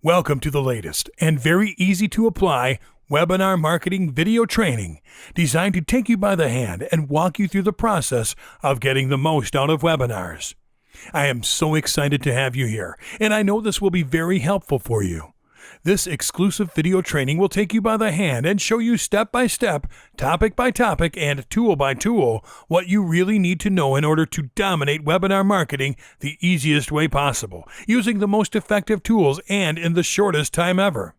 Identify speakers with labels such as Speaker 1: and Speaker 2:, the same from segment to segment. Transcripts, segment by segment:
Speaker 1: Welcome to the latest and very easy to apply webinar marketing video training designed to take you by the hand and walk you through the process of getting the most out of webinars. I am so excited to have you here, and I know this will be very helpful for you. This exclusive video training will take you by the hand and show you step by step, topic by topic, and tool by tool what you really need to know in order to dominate webinar marketing the easiest way possible, using the most effective tools and in the shortest time ever.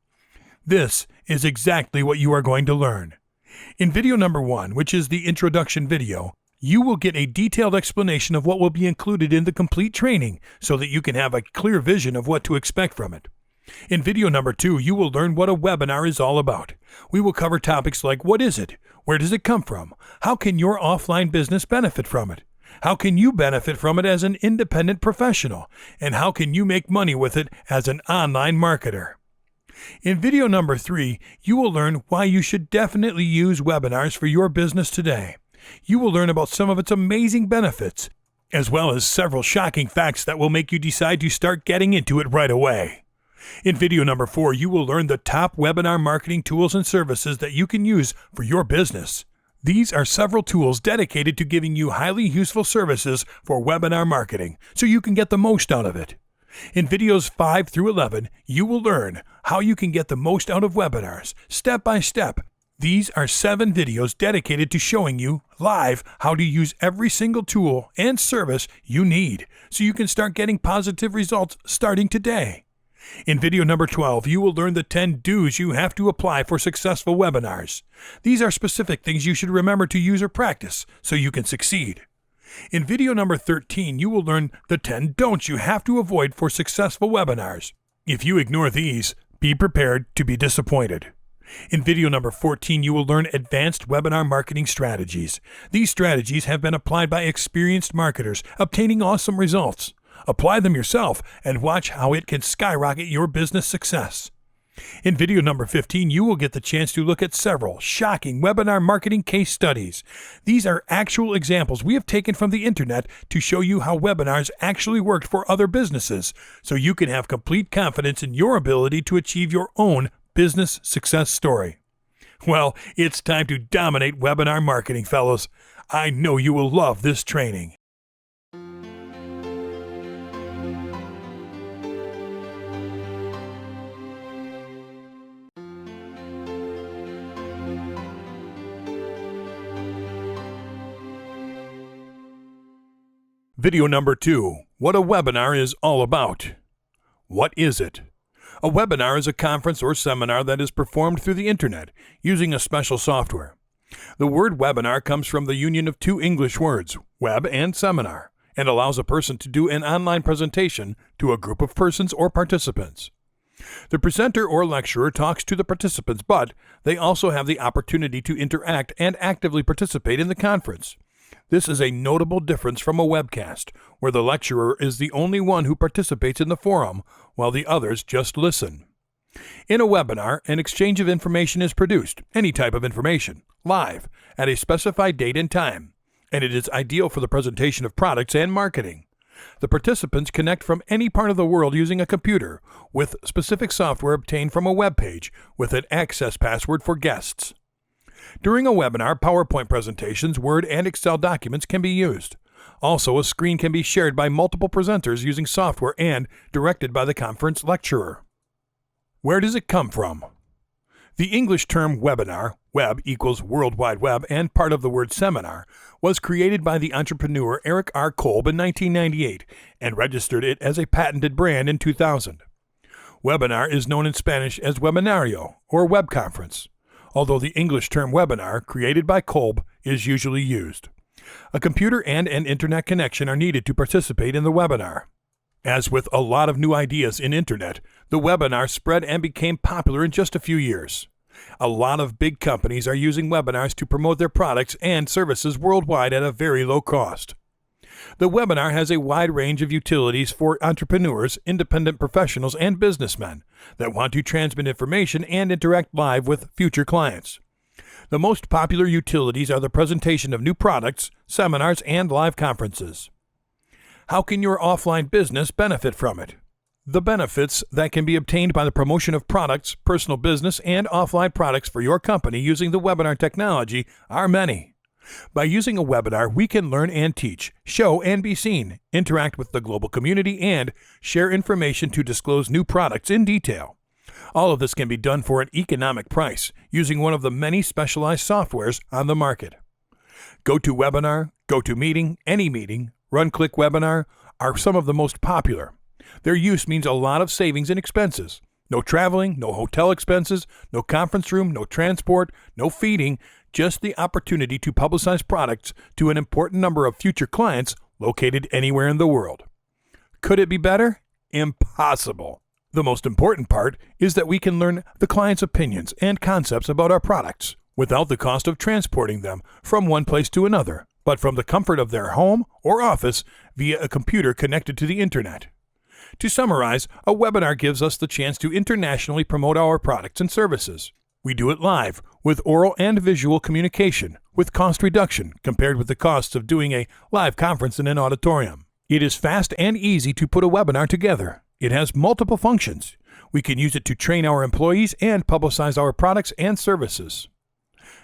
Speaker 1: This is exactly what you are going to learn. In video number 1, which is the introduction video, you will get a detailed explanation of what will be included in the complete training so that you can have a clear vision of what to expect from it. In video number 2, you will learn what a webinar is all about. We will cover topics like what is it? Where does it come from? How can your offline business benefit from it? How can you benefit from it as an independent professional? And how can you make money with it as an online marketer? In video number 3, you will learn why you should definitely use webinars for your business today. You will learn about some of its amazing benefits, as well as several shocking facts that will make you decide to start getting into it right away. In video number 4, you will learn the top webinar marketing tools and services that you can use for your business. These are several tools dedicated to giving you highly useful services for webinar marketing, so you can get the most out of it. In videos 5 through 11, you will learn how you can get the most out of webinars, step by step. These are 7 videos dedicated to showing you live how to use every single tool and service you need, so you can start getting positive results starting today. In video number 12, you will learn the 10 do's you have to apply for successful webinars. These are specific things you should remember to use or practice so you can succeed. In video number 13, you will learn the 10 don'ts you have to avoid for successful webinars. If you ignore these, be prepared to be disappointed. In video number 14, you will learn advanced webinar marketing strategies. These strategies have been applied by experienced marketers, obtaining awesome results. Apply them yourself and watch how it can skyrocket your business success. In video number 15, you will get the chance to look at several shocking webinar marketing case studies. These are actual examples we have taken from the internet to show you how webinars actually worked for other businesses, so you can have complete confidence in your ability to achieve your own business success story. Well, it's time to dominate webinar marketing, fellows. I know you will love this training. Video number 2, what a webinar is all about. What is it? A webinar is a conference or seminar that is performed through the internet using a special software. The word webinar comes from the union of 2 English words, web and seminar, and allows a person to do an online presentation to a group of persons or participants. The presenter or lecturer talks to the participants, but they also have the opportunity to interact and actively participate in the conference. This is a notable difference from a webcast, where the lecturer is the only one who participates in the forum, while the others just listen. In a webinar, an exchange of information is produced, any type of information, live, at a specified date and time, and it is ideal for the presentation of products and marketing. The participants connect from any part of the world using a computer, with specific software obtained from a web page, with an access password for guests. During a webinar, PowerPoint presentations, Word, and Excel documents can be used. Also, a screen can be shared by multiple presenters using software and directed by the conference lecturer. Where does it come from? The English term webinar, web equals World Wide Web and part of the word seminar, was created by the entrepreneur Eric R. Kolb in 1998 and registered it as a patented brand in 2000. Webinar is known in Spanish as webinario or web conference, although the English term webinar, created by Kolb, is usually used. A computer and an internet connection are needed to participate in the webinar. As with a lot of new ideas in internet, the webinar spread and became popular in just a few years. A lot of big companies are using webinars to promote their products and services worldwide at a very low cost. The webinar has a wide range of utilities for entrepreneurs, independent professionals, and businessmen that want to transmit information and interact live with future clients. The most popular utilities are the presentation of new products, seminars, and live conferences. How can your offline business benefit from it? The benefits that can be obtained by the promotion of products, personal business, and offline products for your company using the webinar technology are many. By using a webinar, we can learn and teach, show and be seen, interact with the global community, and share information to disclose new products in detail. All of this can be done for an economic price using one of the many specialized softwares on the market. GoToWebinar, GoToMeeting, AnyMeeting, RunClickWebinar are some of the most popular. Their use means a lot of savings in expenses. No traveling, no hotel expenses, no conference room, no transport, no feeding, just the opportunity to publicize products to an important number of future clients located anywhere in the world. Could it be better? Impossible. The most important part is that we can learn the client's opinions and concepts about our products without the cost of transporting them from one place to another, but from the comfort of their home or office via a computer connected to the internet. To summarize, a webinar gives us the chance to internationally promote our products and services. We do it live, with oral and visual communication, with cost reduction compared with the costs of doing a live conference in an auditorium. It is fast and easy to put a webinar together. It has multiple functions. We can use it to train our employees and publicize our products and services.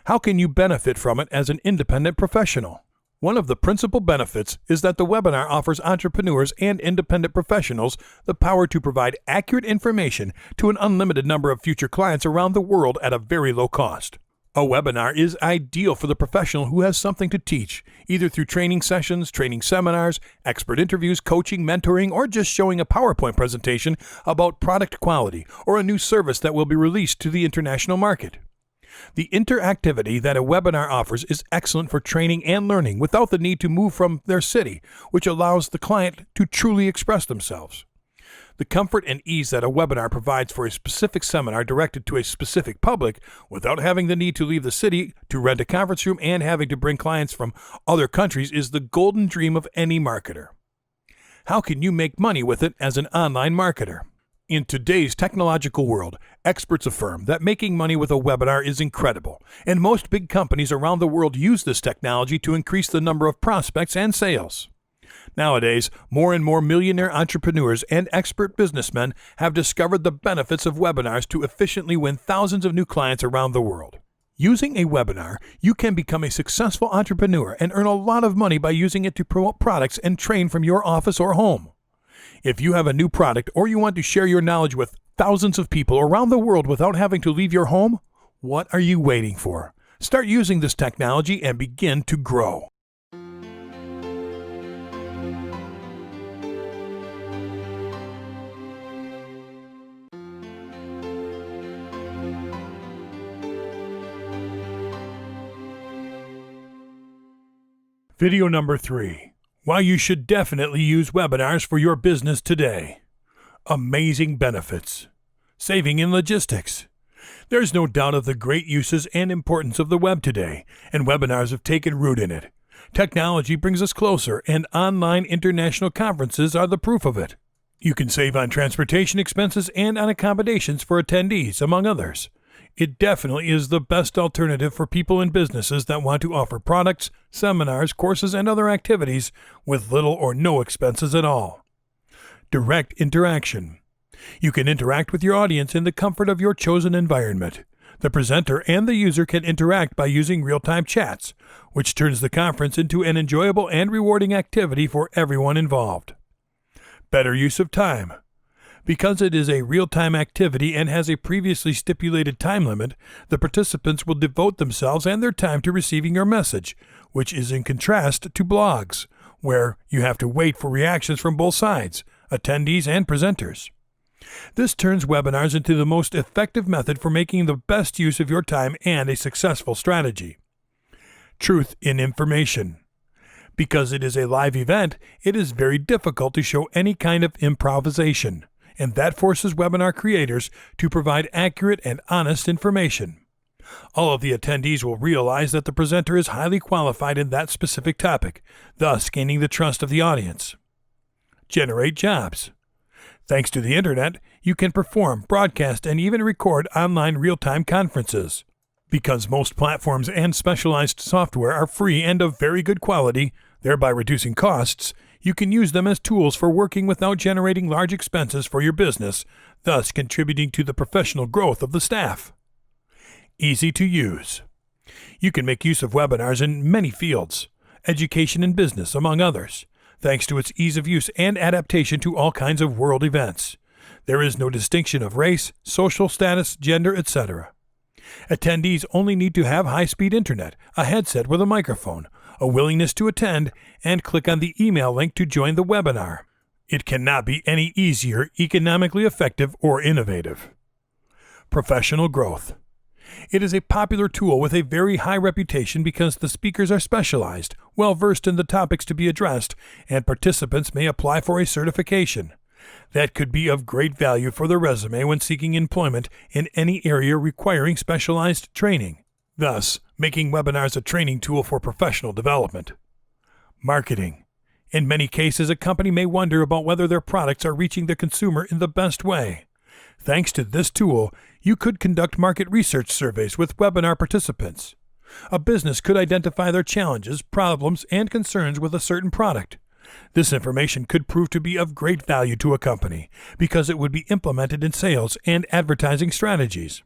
Speaker 1: How can you benefit from it as an independent professional? One of the principal benefits is that the webinar offers entrepreneurs and independent professionals the power to provide accurate information to an unlimited number of future clients around the world at a very low cost. A webinar is ideal for the professional who has something to teach, either through training sessions, training seminars, expert interviews, coaching, mentoring, or just showing a PowerPoint presentation about product quality or a new service that will be released to the international market. The interactivity that a webinar offers is excellent for training and learning without the need to move from their city, which allows the client to truly express themselves. The comfort and ease that a webinar provides for a specific seminar directed to a specific public without having the need to leave the city to rent a conference room and having to bring clients from other countries is the golden dream of any marketer. How can you make money with it as an online marketer? In today's technological world, experts affirm that making money with a webinar is incredible, and most big companies around the world use this technology to increase the number of prospects and sales. Nowadays, more and more millionaire entrepreneurs and expert businessmen have discovered the benefits of webinars to efficiently win thousands of new clients around the world. Using a webinar, you can become a successful entrepreneur and earn a lot of money by using it to promote products and train from your office or home. If you have a new product or you want to share your knowledge with thousands of people around the world without having to leave your home, what are you waiting for? Start using this technology and begin to grow. Video number 3. Why you should definitely use webinars for your business today. Amazing benefits. Saving in logistics. There's no doubt of the great uses and importance of the web today, and webinars have taken root in it. Technology brings us closer, and online international conferences are the proof of it. You can save on transportation expenses and on accommodations for attendees, among others. It definitely is the best alternative for people and businesses that want to offer products, seminars, courses, and other activities with little or no expenses at all. Direct interaction. You can interact with your audience in the comfort of your chosen environment. The presenter and the user can interact by using real-time chats, which turns the conference into an enjoyable and rewarding activity for everyone involved. Better use of time. Because it is a real-time activity and has a previously stipulated time limit, the participants will devote themselves and their time to receiving your message, which is in contrast to blogs, where you have to wait for reactions from both sides, attendees and presenters. This turns webinars into the most effective method for making the best use of your time and a successful strategy. Truth in information. Because it is a live event, it is very difficult to show any kind of improvisation, and that forces webinar creators to provide accurate and honest information. All of the attendees will realize that the presenter is highly qualified in that specific topic, thus gaining the trust of the audience. Generate jobs. Thanks to the internet, you can perform, broadcast, and even record online real-time conferences. Because most platforms and specialized software are free and of very good quality, thereby reducing costs, You can use them as tools for working without generating large expenses for your business, thus contributing to the professional growth of the staff. Easy to use. You can make use of webinars in many fields, education and business among others, thanks to its ease of use and adaptation to all kinds of world events. There is no distinction of race, social status, gender, etc. Attendees only need to have high-speed internet, a headset with a microphone, a willingness to attend, and click on the email link to join the webinar. It cannot be any easier, economically effective, or innovative. Professional growth. It is a popular tool with a very high reputation because the speakers are specialized, well-versed in the topics to be addressed, and participants may apply for a certification. That could be of great value for the resume when seeking employment in any area requiring specialized training, thus making webinars a training tool for professional development. Marketing. In many cases, a company may wonder about whether their products are reaching the consumer in the best way. Thanks to this tool, you could conduct market research surveys with webinar participants. A business could identify their challenges, problems, and concerns with a certain product. This information could prove to be of great value to a company because it would be implemented in sales and advertising strategies.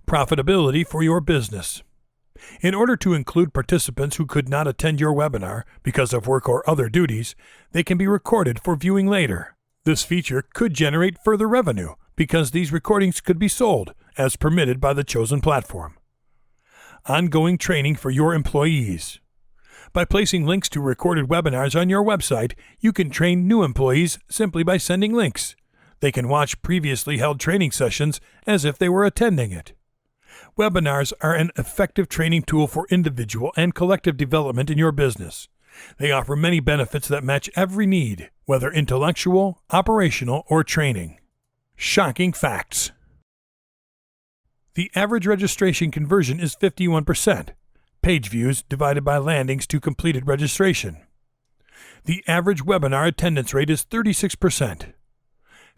Speaker 1: Profitability for your business. In order to include participants who could not attend your webinar because of work or other duties, they can be recorded for viewing later. This feature could generate further revenue because these recordings could be sold as permitted by the chosen platform. Ongoing training for your employees. By placing links to recorded webinars on your website, you can train new employees simply by sending links. They can watch previously held training sessions as if they were attending it. Webinars are an effective training tool for individual and collective development in your business. They offer many benefits that match every need, whether intellectual, operational, or training. Shocking facts. The average registration conversion is 51%. Page views divided by landings to completed registration. The average webinar attendance rate is 36%.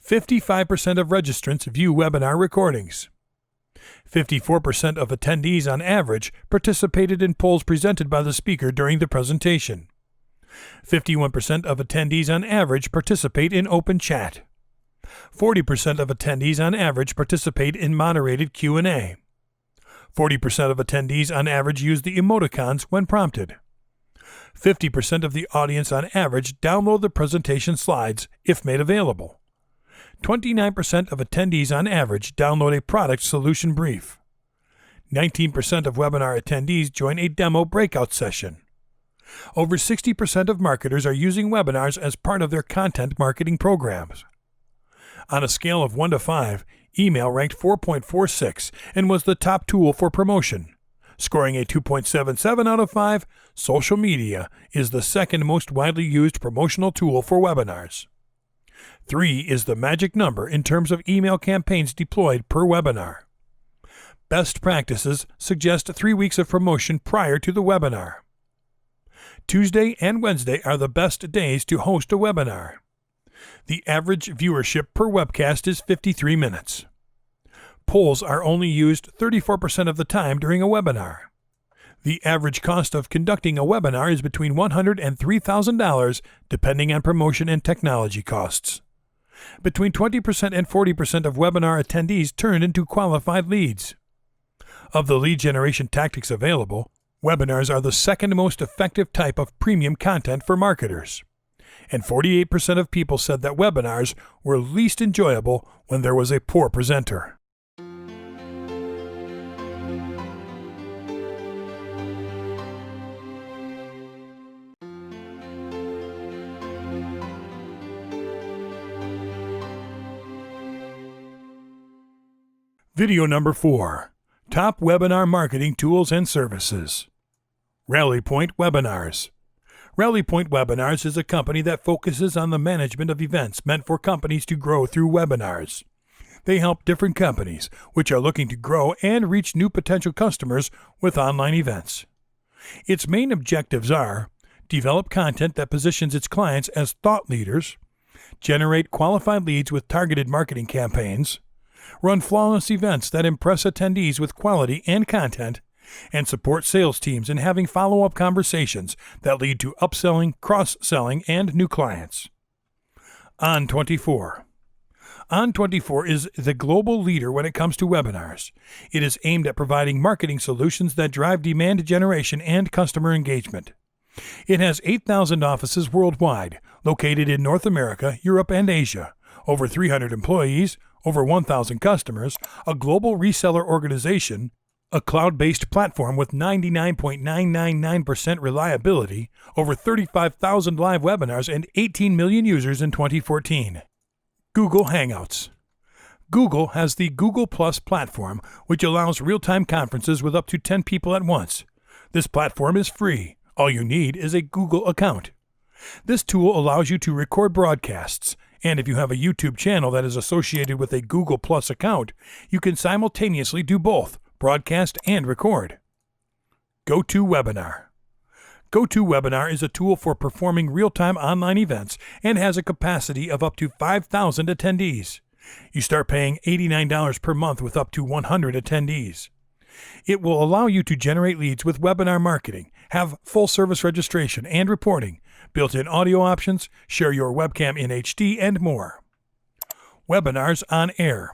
Speaker 1: 55% of registrants view webinar recordings. 54% of attendees on average participated in polls presented by the speaker during the presentation. 51% of attendees on average participate in open chat. 40% of attendees on average participate in moderated Q&A. 40% of attendees on average use the emoticons when prompted. 50% of the audience on average download the presentation slides if made available. 29% of attendees on average download a product solution brief. 19% of webinar attendees join a demo breakout session. Over 60% of marketers are using webinars as part of their content marketing programs. On a scale of 1 to 5, email ranked 4.46 and was the top tool for promotion. Scoring a 2.77 out of 5, social media is the second most widely used promotional tool for webinars. 3 is the magic number in terms of email campaigns deployed per webinar. Best practices suggest 3 weeks of promotion prior to the webinar. Tuesday and Wednesday are the best days to host a webinar. The average viewership per webcast is 53 minutes. Polls are only used 34% of the time during a webinar. The average cost of conducting a webinar is between $100,000 and $3,000 depending on promotion and technology costs. Between 20% and 40% of webinar attendees turned into qualified leads. Of the lead generation tactics available, webinars are the second most effective type of premium content for marketers. And 48% of people said that webinars were least enjoyable when there was a poor presenter. Video number 4. Top Webinar Marketing Tools and Services. RallyPoint Webinars. RallyPoint Webinars is a company that focuses on the management of events meant for companies to grow through webinars. They help different companies, which are looking to grow and reach new potential customers with online events. Its main objectives are: develop content that positions its clients as thought leaders, generate qualified leads with targeted marketing campaigns, run flawless events that impress attendees with quality and content, and support sales teams in having follow-up conversations that lead to upselling, cross-selling, and new clients. On24. On24 is the global leader when it comes to webinars. It is aimed at providing marketing solutions that drive demand generation and customer engagement. It has 8,000 offices worldwide, located in North America, Europe, and Asia, over 300 employees, over 1,000 customers, a global reseller organization, a cloud-based platform with 99.999% reliability, over 35,000 live webinars, and 18 million users in 2014. Google Hangouts. Google has the Google Plus platform, which allows real-time conferences with up to 10 people at once. This platform is free. All you need is a Google account. This tool allows you to record broadcasts, and if you have a YouTube channel that is associated with a Google Plus account, you can simultaneously do both, broadcast and record. GoToWebinar. GoToWebinar is a tool for performing real-time online events and has a capacity of up to 5,000 attendees. You start paying $89 per month with up to 100 attendees. It will allow you to generate leads with webinar marketing, have full-service registration and reporting, built-in audio options, share your webcam in HD, and more. Webinars on Air.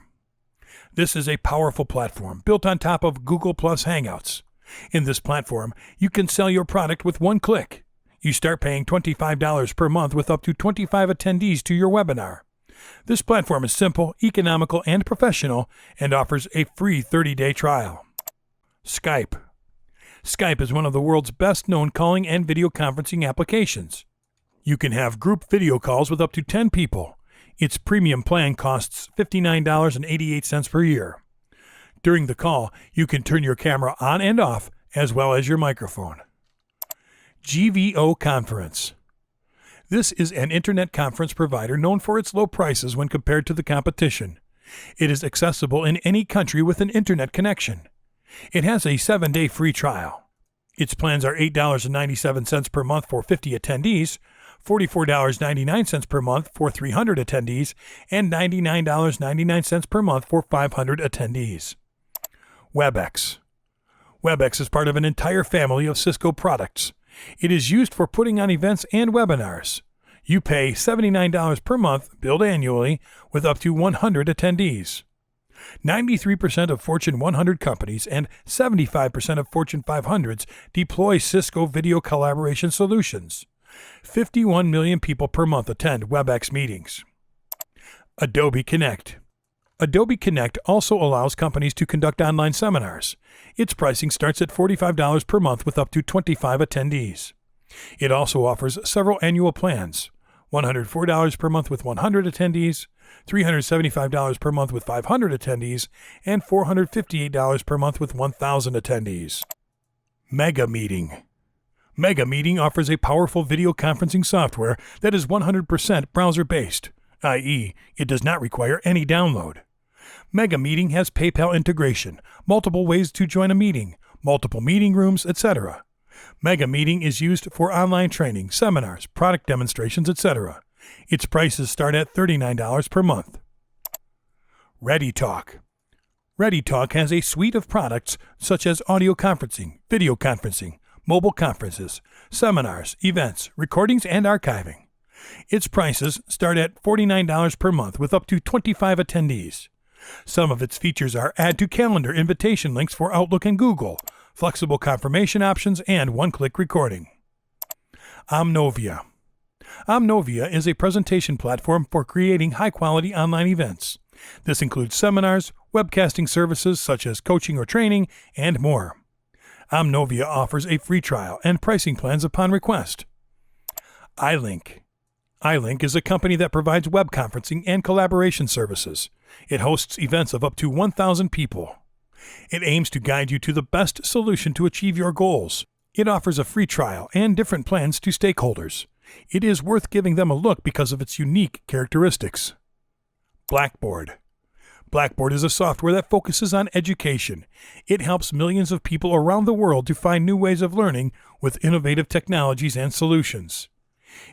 Speaker 1: This is a powerful platform built on top of Google Plus Hangouts. In this platform, you can sell your product with one click. You start paying $25 per month with up to 25 attendees to your webinar. This platform is simple, economical, and professional, and offers a free 30-day trial. Skype. Skype is one of the world's best-known calling and video conferencing applications. You can have group video calls with up to 10 people. Its premium plan costs $59.88 per year. During the call, you can turn your camera on and off, as well as your microphone. GVO Conference. This is an internet conference provider known for its low prices when compared to the competition. It is accessible in any country with an internet connection. It has a 7-day free trial. Its plans are $8.97 per month for 50 attendees, $44.99 per month for 300 attendees, and $99.99 per month for 500 attendees. WebEx. WebEx is part of an entire family of Cisco products. It is used for putting on events and webinars. You pay $79 per month, billed annually, with up to 100 attendees. 93% of Fortune 100 companies and 75% of Fortune 500s deploy Cisco video collaboration solutions. 51 million people per month attend WebEx meetings. Adobe Connect. Adobe Connect also allows companies to conduct online seminars. Its pricing starts at $45 per month with up to 25 attendees. It also offers several annual plans: $104 per month with 100 attendees, $375 per month with 500 attendees, and $458 per month with 1,000 attendees. Mega Meeting. Mega Meeting offers a powerful video conferencing software that is 100% browser-based, i.e., it does not require any download. Mega Meeting has PayPal integration, multiple ways to join a meeting, multiple meeting rooms, etc. Mega Meeting is used for online training, seminars, product demonstrations, etc. Its prices start at $39 per month. ReadyTalk. ReadyTalk has a suite of products such as audio conferencing, video conferencing, mobile conferences, seminars, events, recordings, and archiving. Its prices start at $49 per month with up to 25 attendees. Some of its features are add to calendar invitation links for Outlook and Google, flexible confirmation options, and one-click recording. Omnovia. Omnovia is a presentation platform for creating high-quality online events. This includes seminars, webcasting services such as coaching or training, and more. Omnovia offers a free trial and pricing plans upon request. iLink. iLink is a company that provides web conferencing and collaboration services. It hosts events of up to 1,000 people. It aims to guide you to the best solution to achieve your goals. It offers a free trial and different plans to stakeholders. It is worth giving them a look because of its unique characteristics. Blackboard. Blackboard is a software that focuses on education. It helps millions of people around the world to find new ways of learning with innovative technologies and solutions.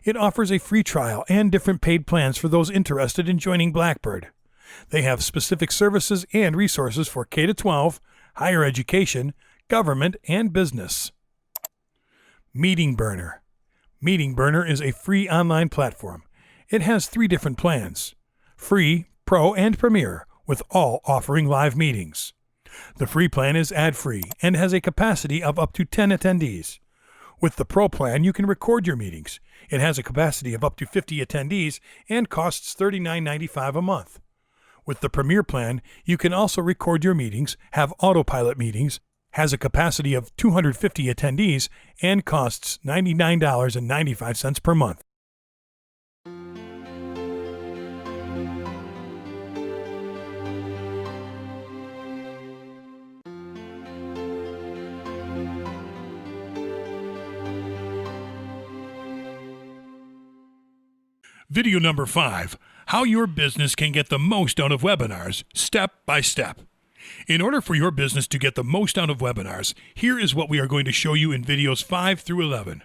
Speaker 1: It offers a free trial and different paid plans for those interested in joining Blackboard. They have specific services and resources for K-12, higher education, government, and business. Meeting Burner. Meeting Burner is a free online platform. It has 3 different plans: Free, Pro, and Premier, with all offering live meetings. The free plan is ad-free and has a capacity of up to 10 attendees. With the Pro plan, you can record your meetings. It has a capacity of up to 50 attendees and costs $39.95 a month. With the Premier plan, you can also record your meetings, have autopilot meetings, has a capacity of 250 attendees, and costs $99.95 per month. Video number 5, how your business can get the most out of webinars, step by step. In order for your business to get the most out of webinars, here is what we are going to show you in videos 5 through 11.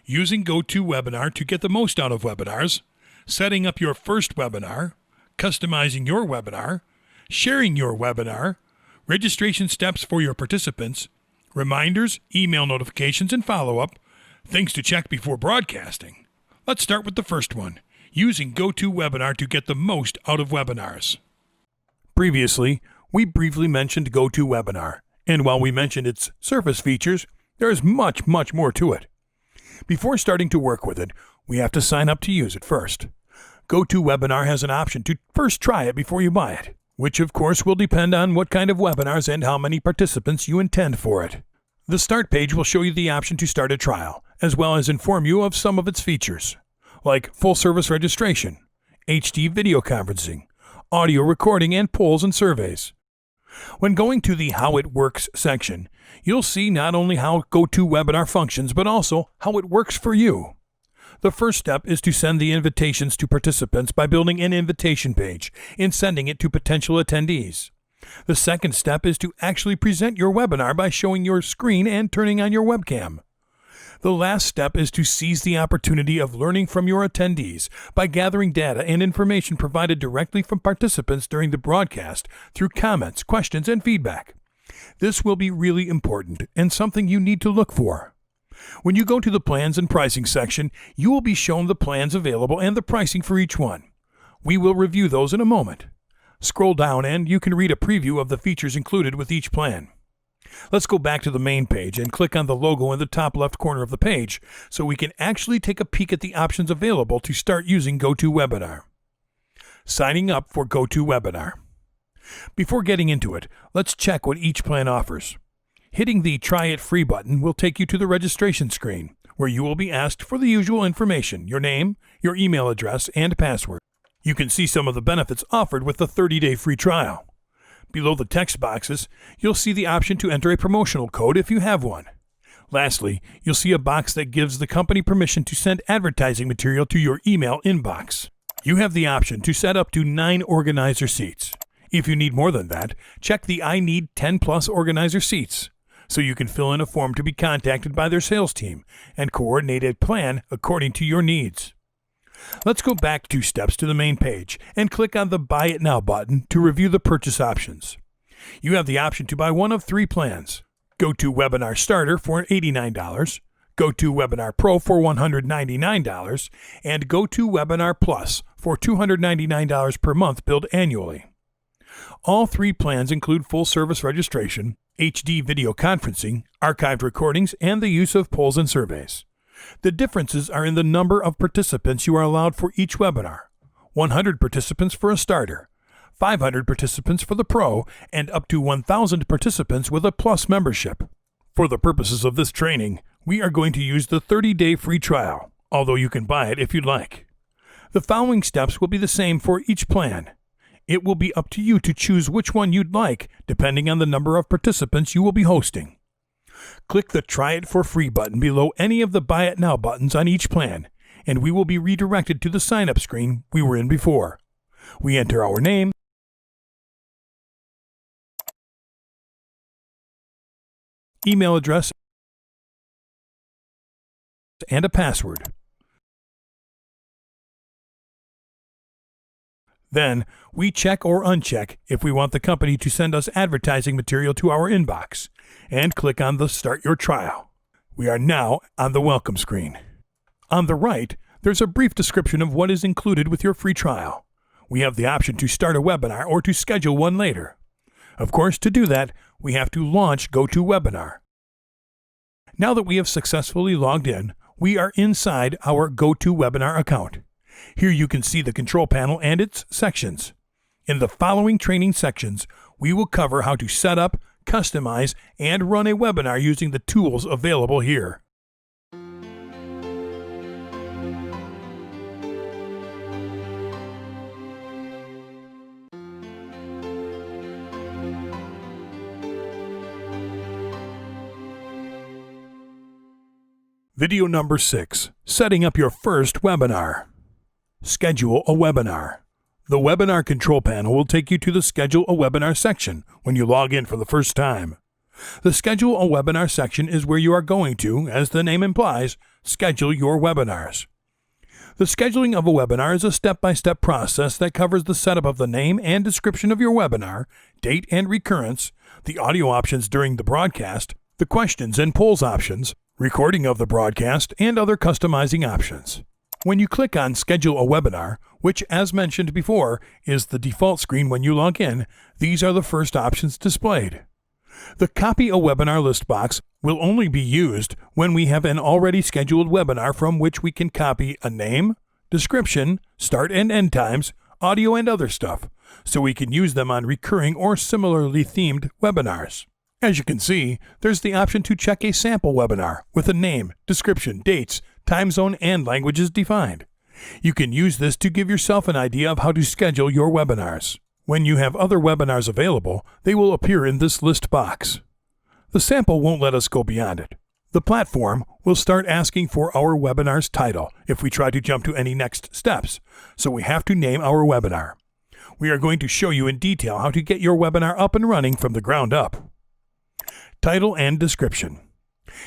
Speaker 1: Using GoToWebinar to get the most out of webinars, setting up your first webinar, customizing your webinar, sharing your webinar, registration steps for your participants, reminders, email notifications, and follow-up, things to check before broadcasting. Let's start with the first one. Using GoToWebinar to get the most out of webinars. Previously, we briefly mentioned GoToWebinar, and while we mentioned its surface features, there is much more to it. Before starting to work with it, we have to sign up to use it first. GoToWebinar has an option to first try it before you buy it, which of course will depend on what kind of webinars and how many participants you intend for it. The start page will show you the option to start a trial, as well as inform you of some of its features, like full service registration, HD video conferencing, audio recording, and polls and surveys. When going to the How It Works section, you'll see not only how GoToWebinar functions, but also how it works for you. The first step is to send the invitations to participants by building an invitation page and sending it to potential attendees. The second step is to actually present your webinar by showing your screen and turning on your webcam. The last step is to seize the opportunity of learning from your attendees by gathering data and information provided directly from participants during the broadcast through comments, questions, and feedback. This will be really important and something you need to look for. When you go to the plans and pricing section, you will be shown the plans available and the pricing for each one. We will review those in a moment. Scroll down and you can read a preview of the features included with each plan. Let's go back to the main page and click on the logo in the top left corner of the page so we can actually take a peek at the options available to start using GoToWebinar. Signing up for GoToWebinar. Before getting into it, let's check what each plan offers. Hitting the Try It Free button will take you to the registration screen, where you will be asked for the usual information, your name, your email address, and password. You can see some of the benefits offered with the 30-day free trial. Below the text boxes, you'll see the option to enter a promotional code if you have one. Lastly, you'll see a box that gives the company permission to send advertising material to your email inbox. You have the option to set up to 9 organizer seats. If you need more than that, check the I Need 10 Plus organizer seats, so you can fill in a form to be contacted by their sales team and coordinate a plan according to your needs. Let's go back 2 steps to the main page and click on the Buy It Now button to review the purchase options. You have the option to buy one of 3 plans: GoToWebinar Starter for $89, GoToWebinar Pro for $199, and GoToWebinar Plus for $299 per month billed annually. All 3 plans include full service registration, HD video conferencing, archived recordings, and the use of polls and surveys. The differences are in the number of participants you are allowed for each webinar: 100 participants for a starter, 500 participants for the Pro, and up to 1,000 participants with a Plus membership. For the purposes of this training, we are going to use the 30-day free trial, although you can buy it if you'd like. The following steps will be the same for each plan. It will be up to you to choose which one you'd like, depending on the number of participants you will be hosting. Click the Try It for Free button below any of the Buy It Now buttons on each plan, and we will be redirected to the sign-up screen we were in before. We enter our name, email address, and a password. Then, we check or uncheck if we want the company to send us advertising material to our inbox, and click on the Start Your Trial. We are now on the welcome screen. On the right, there's a brief description of what is included with your free trial. We have the option to start a webinar or to schedule one later. Of course, to do that, we have to launch GoToWebinar. Now that we have successfully logged in, we are inside our GoToWebinar account. Here you can see the control panel and its sections. In the following training sections, we will cover how to set up, customize, and run a webinar using the tools available here. Video number 6, setting up your first webinar. Schedule a webinar. The webinar control panel will take you to the Schedule a Webinar section when you log in for the first time. The Schedule a Webinar section is where you are going to, as the name implies, schedule your webinars. The scheduling of a webinar is a step-by-step process that covers the setup of the name and description of your webinar, date and recurrence, the audio options during the broadcast, the questions and polls options, recording of the broadcast, and other customizing options. When you click on Schedule a Webinar, which as mentioned before is the default screen when you log in, these are the first options displayed. The Copy a Webinar list box will only be used when we have an already scheduled webinar from which we can copy a name, description, start and end times, audio and other stuff, so we can use them on recurring or similarly themed webinars. As you can see, there's the option to check a sample webinar with a name, description, dates, time zone, and languages defined. You can use this to give yourself an idea of how to schedule your webinars. When you have other webinars available, they will appear in this list box. The sample won't let us go beyond it. The platform will start asking for our webinar's title if we try to jump to any next steps, so we have to name our webinar. We are going to show you in detail how to get your webinar up and running from the ground up. Title and description.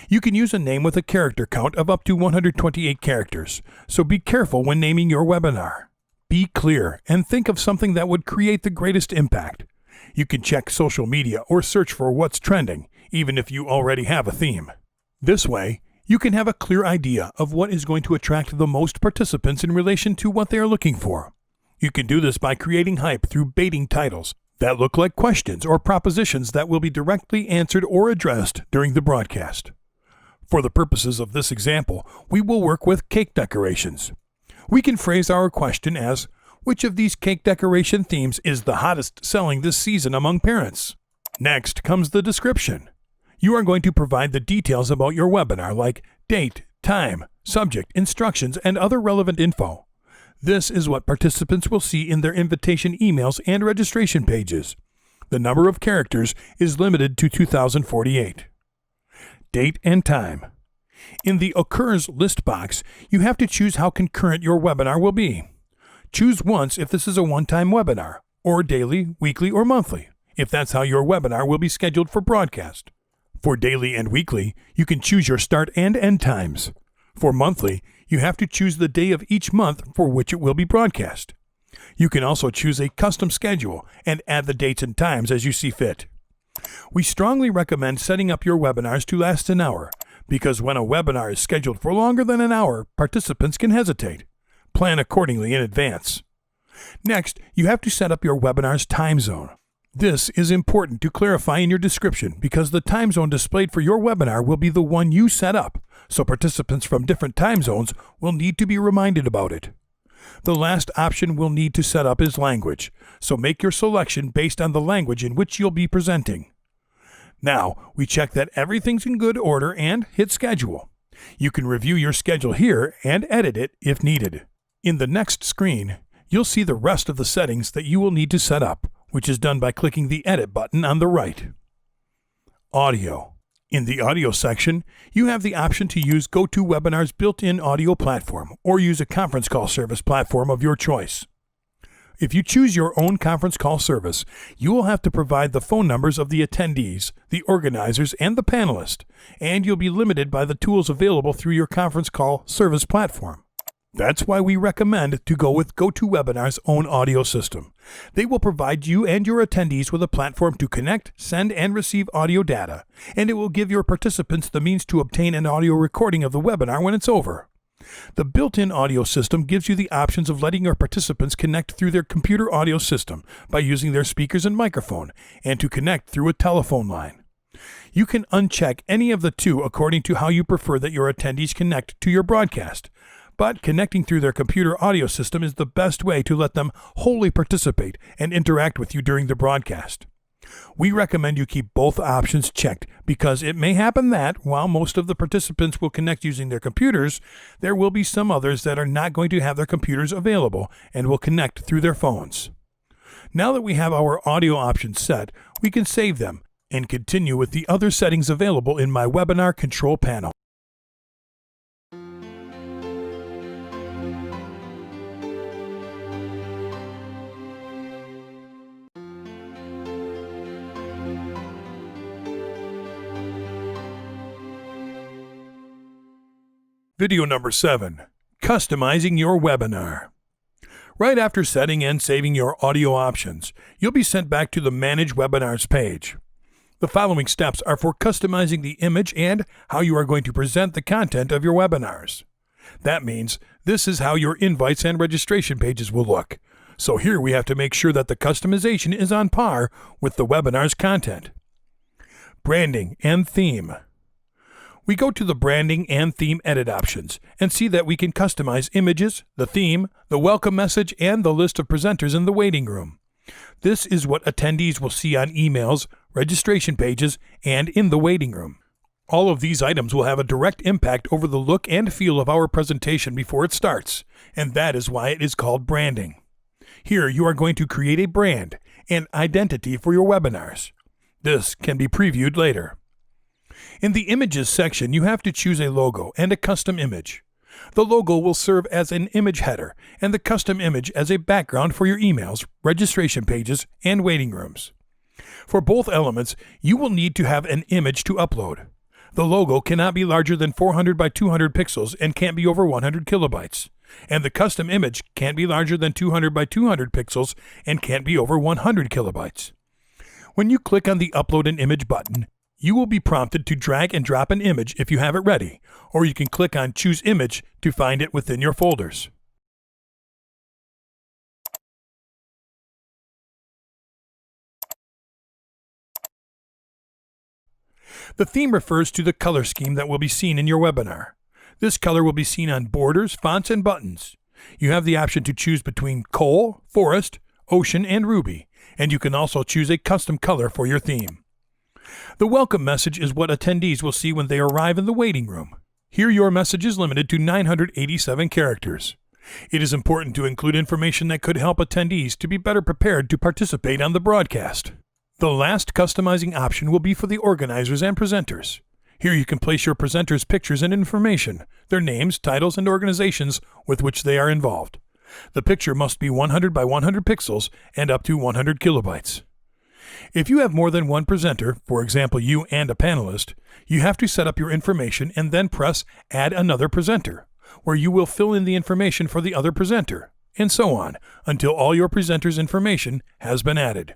Speaker 1: You can use a name with a character count of up to 128 characters, so be careful when naming your webinar. Be clear and think of something that would create the greatest impact. You can check social media or search for what's trending, even if you already have a theme. This way, you can have a clear idea of what is going to attract the most participants in relation to what they are looking for. You can do this by creating hype through baiting titles that look like questions or propositions that will be directly answered or addressed during the broadcast. For the purposes of this example, we will work with cake decorations. We can phrase our question as, which of these cake decoration themes is the hottest selling this season among parents? Next comes the description. You are going to provide the details about your webinar like date, time, subject, instructions, and other relevant info. This is what participants will see in their invitation emails and registration pages. The number of characters is limited to 2048. Date and time. In the Occurs list box, you have to choose how concurrent your webinar will be. Choose once if this is a one-time webinar, or daily, weekly, or monthly, if that's how your webinar will be scheduled for broadcast. For daily and weekly, you can choose your start and end times. For monthly, you have to choose the day of each month for which it will be broadcast. You can also choose a custom schedule and add the dates and times as you see fit. We strongly recommend setting up your webinars to last an hour, because when a webinar is scheduled for longer than an hour, participants can hesitate. Plan accordingly in advance. Next, you have to set up your webinar's time zone. This is important to clarify in your description because the time zone displayed for your webinar will be the one you set up, so participants from different time zones will need to be reminded about it. The last option we'll need to set up is language, so make your selection based on the language in which you'll be presenting. Now, we check that everything's in good order and hit schedule. You can review your schedule here and edit it if needed. In the next screen, you'll see the rest of the settings that you will need to set up, which is done by clicking the Edit button on the right. Audio. In the audio section, you have the option to use GoToWebinar's built-in audio platform or use a conference call service platform of your choice. If you choose your own conference call service, you will have to provide the phone numbers of the attendees, the organizers, and the panelists, and you'll be limited by the tools available through your conference call service platform. That's why we recommend to go with GoToWebinar's own audio system. They will provide you and your attendees with a platform to connect, send, and receive audio data, and it will give your participants the means to obtain an audio recording of the webinar when it's over. The built-in audio system gives you the options of letting your participants connect through their computer audio system by using their speakers and microphone, and to connect through a telephone line. You can uncheck any of the two according to how you prefer that your attendees connect to your broadcast. But connecting through their computer audio system is the best way to let them wholly participate and interact with you during the broadcast. We recommend you keep both options checked because it may happen that, while most of the participants will connect using their computers, there will be some others that are not going to have their computers available and will connect through their phones. Now that we have our audio options set, we can save them and continue with the other settings available in my webinar control panel. Video number 7, Customizing your webinar. Right after setting and saving your audio options, you'll be sent back to the Manage Webinars page. The following steps are for customizing the image and how you are going to present the content of your webinars. That means this is how your invites and registration pages will look. So here we have to make sure that the customization is on par with the webinar's content. Branding and theme. We go to the branding and theme edit options and see that we can customize images, the theme, the welcome message, and the list of presenters in the waiting room. This is what attendees will see on emails, registration pages, and in the waiting room. All of these items will have a direct impact over the look and feel of our presentation before it starts, and that is why it is called branding. Here you are going to create a brand and identity for your webinars. This can be previewed later. In the Images section, you have to choose a logo and a custom image. The logo will serve as an image header and the custom image as a background for your emails, registration pages, and waiting rooms. For both elements, you will need to have an image to upload. The logo cannot be larger than 400 by 200 pixels and can't be over 100 kilobytes. And the custom image can't be larger than 200 by 200 pixels and can't be over 100 kilobytes. When you click on the Upload an Image button, you will be prompted to drag and drop an image if you have it ready, or you can click on Choose Image to find it within your folders. The theme refers to the color scheme that will be seen in your webinar. This color will be seen on borders, fonts, and buttons. You have the option to choose between coal, forest, ocean, and ruby, and you can also choose a custom color for your theme. The welcome message is what attendees will see when they arrive in the waiting room. Here your message is limited to 987 characters. It is important to include information that could help attendees to be better prepared to participate on the broadcast. The last customizing option will be for the organizers and presenters. Here you can place your presenters' pictures and information, their names, titles, and organizations with which they are involved. The picture must be 100 by 100 pixels and up to 100 kilobytes. If you have more than one presenter, for example you and a panelist, you have to set up your information and then press Add Another Presenter, where you will fill in the information for the other presenter, and so on, until all your presenters' information has been added.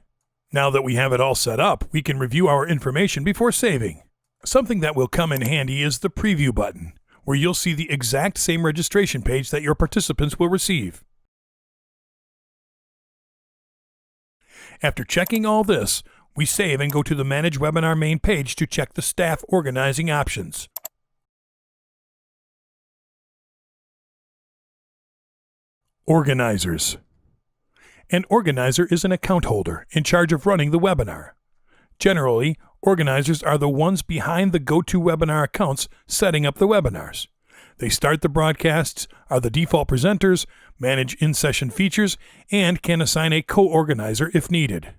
Speaker 1: Now that we have it all set up, we can review our information before saving. Something that will come in handy is the Preview button, where you'll see the exact same registration page that your participants will receive. After checking all this, we save and go to the Manage Webinar main page to check the staff organizing options. Organizers. An organizer is an account holder in charge of running the webinar. Generally, organizers are the ones behind the GoToWebinar accounts setting up the webinars. They start the broadcasts, are the default presenters, manage in-session features, and can assign a co-organizer if needed.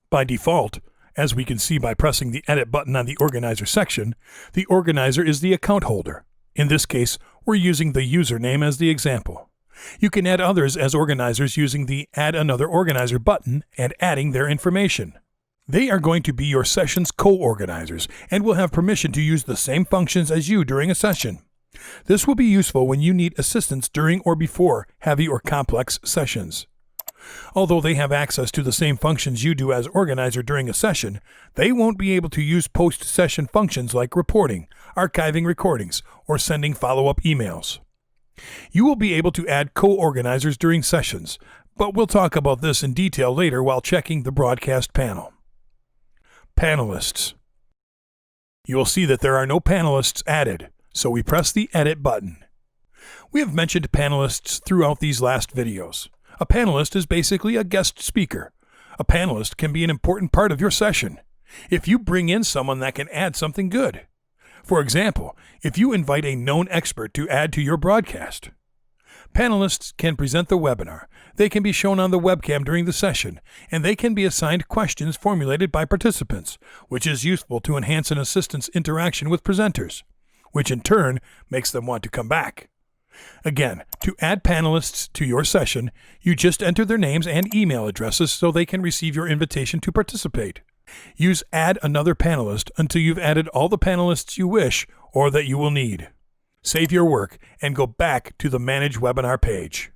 Speaker 1: By default, as we can see by pressing the Edit button on the Organizer section, the organizer is the account holder. In this case, we're using the username as the example. You can add others as organizers using the Add Another Organizer button and adding their information. They are going to be your session's co-organizers and will have permission to use the same functions as you during a session. This will be useful when you need assistance during or before heavy or complex sessions. Although they have access to the same functions you do as organizer during a session, they won't be able to use post-session functions like reporting, archiving recordings, or sending follow-up emails. You will be able to add co-organizers during sessions, but we'll talk about this in detail later while checking the broadcast panel. Panelists. You will see that there are no panelists added, so we press the Edit button. We have mentioned panelists throughout these last videos. A panelist is basically a guest speaker. A panelist can be an important part of your session if you bring in someone that can add something good. For example, if you invite a known expert to add to your broadcast. Panelists can present the webinar, they can be shown on the webcam during the session, and they can be assigned questions formulated by participants, which is useful to enhance an assistant's interaction with presenters, which in turn makes them want to come back. Again, to add panelists to your session, you just enter their names and email addresses so they can receive your invitation to participate. Use Add Another Panelist until you've added all the panelists you wish or that you will need. Save your work and go back to the Manage Webinar page.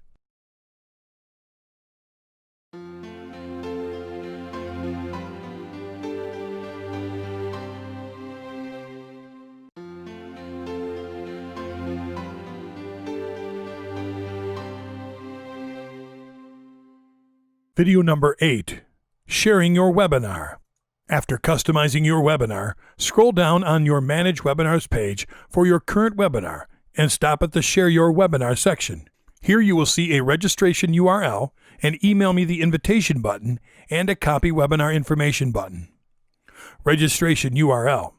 Speaker 1: Video number 8. Sharing your webinar. After customizing your webinar, scroll down on your Manage Webinars page for your current webinar and stop at the Share Your Webinar section. Here you will see a registration URL, an Email Me the Invitation button, and a Copy Webinar Information button. Registration URL.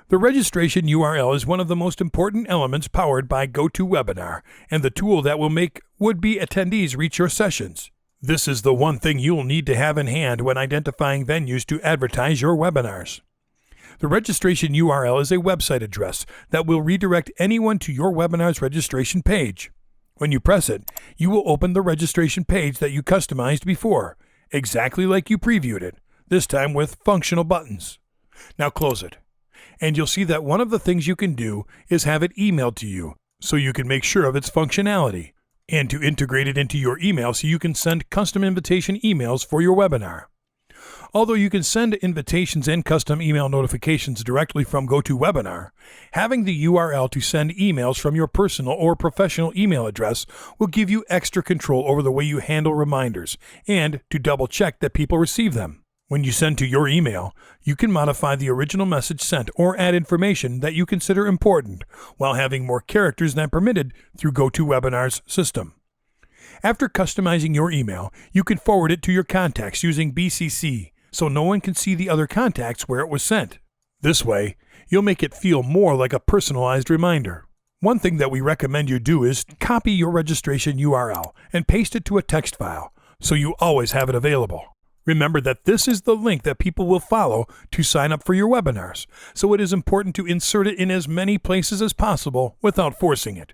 Speaker 1: The registration URL is one of the most important elements powered by GoToWebinar and the tool that will make would-be attendees reach your sessions. This is the one thing you'll need to have in hand when identifying venues to advertise your webinars. The registration URL is a website address that will redirect anyone to your webinar's registration page. When you press it, you will open the registration page that you customized before, exactly like you previewed it, this time with functional buttons. Now close it, and you'll see that one of the things you can do is have it emailed to you, so you can make sure of its functionality, and to integrate it into your email so you can send custom invitation emails for your webinar. Although you can send invitations and custom email notifications directly from GoToWebinar, having the URL to send emails from your personal or professional email address will give you extra control over the way you handle reminders and to double-check that people receive them. When you send to your email, you can modify the original message sent or add information that you consider important while having more characters than permitted through GoToWebinar's system. After customizing your email, you can forward it to your contacts using BCC so no one can see the other contacts where it was sent. This way, you'll make it feel more like a personalized reminder. One thing that we recommend you do is copy your registration URL and paste it to a text file so you always have it available. Remember that this is the link that people will follow to sign up for your webinars, so it is important to insert it in as many places as possible without forcing it.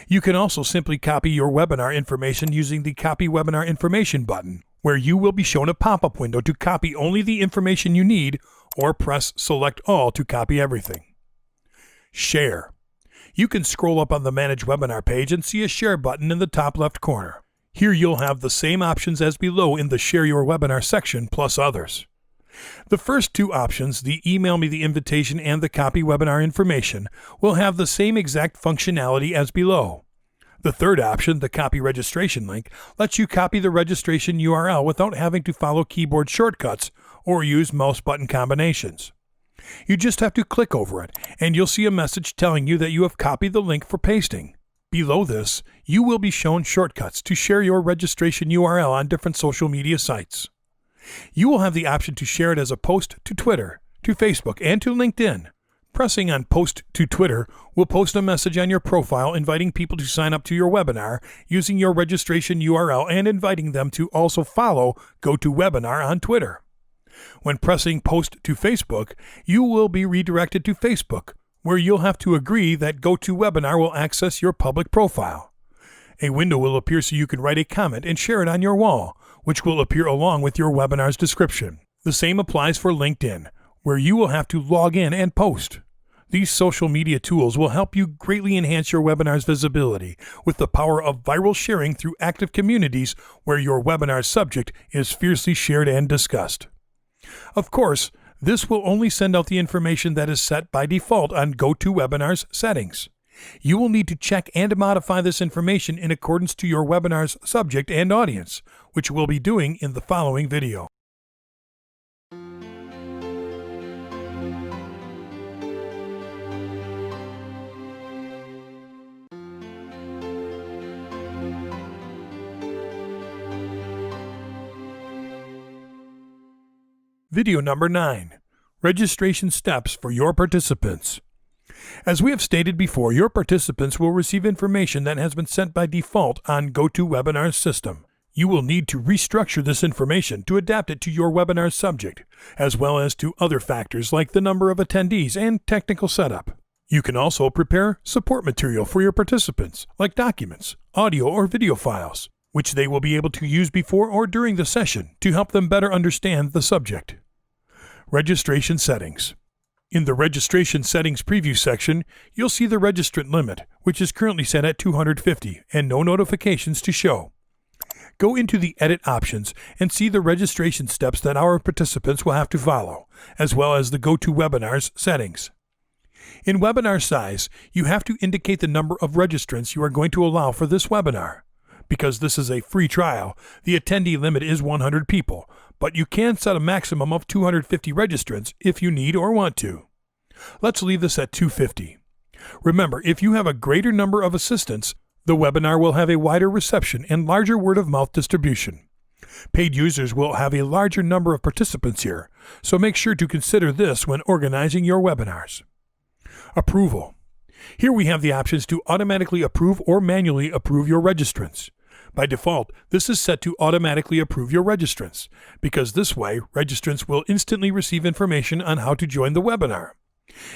Speaker 1: You can also simply copy your webinar information using the Copy Webinar Information button, where you will be shown a pop-up window to copy only the information you need or press Select All to copy everything. Share. You can scroll up on the Manage Webinar page and see a Share button in the top left corner. Here you'll have the same options as below in the Share Your Webinar section, plus others. The first two options, the Email Me the Invitation and the Copy Webinar Information, will have the same exact functionality as below. The third option, the Copy Registration link, lets you copy the registration URL without having to follow keyboard shortcuts or use mouse button combinations. You just have to click over it, and you'll see a message telling you that you have copied the link for pasting. Below this, you will be shown shortcuts to share your registration URL on different social media sites. You will have the option to share it as a post to Twitter, to Facebook, and to LinkedIn. Pressing on Post to Twitter will post a message on your profile inviting people to sign up to your webinar using your registration URL and inviting them to also follow GoToWebinar on Twitter. When pressing Post to Facebook, you will be redirected to Facebook, where you'll have to agree that GoToWebinar will access your public profile. A window will appear so you can write a comment and share it on your wall, which will appear along with your webinar's description. The same applies for LinkedIn, where you will have to log in and post. These social media tools will help you greatly enhance your webinar's visibility with the power of viral sharing through active communities where your webinar subject is fiercely shared and discussed. Of course, this will only send out the information that is set by default on GoToWebinar's settings. You will need to check and modify this information in accordance to your webinar's subject and audience, which we'll be doing in the following video. Video number 9. Registration steps for your participants. As we have stated before, your participants will receive information that has been sent by default on GoToWebinar's system. You will need to restructure this information to adapt it to your webinar subject, as well as to other factors like the number of attendees and technical setup. You can also prepare support material for your participants, like documents, audio or video files, which they will be able to use before or during the session to help them better understand the subject. Registration settings. In the Registration Settings Preview section, you'll see the registrant limit, which is currently set at 250 and no notifications to show. Go into the Edit options and see the registration steps that our participants will have to follow, as well as the GoToWebinar's settings. In webinar size, you have to indicate the number of registrants you are going to allow for this webinar. Because this is a free trial, the attendee limit is 100 people, but you can set a maximum of 250 registrants if you need or want to. Let's leave this at 250. Remember, if you have a greater number of assistants, the webinar will have a wider reception and larger word-of-mouth distribution. Paid users will have a larger number of participants here, so make sure to consider this when organizing your webinars. Approval. Here we have the options to automatically approve or manually approve your registrants. By default, this is set to automatically approve your registrants, because this way, registrants will instantly receive information on how to join the webinar.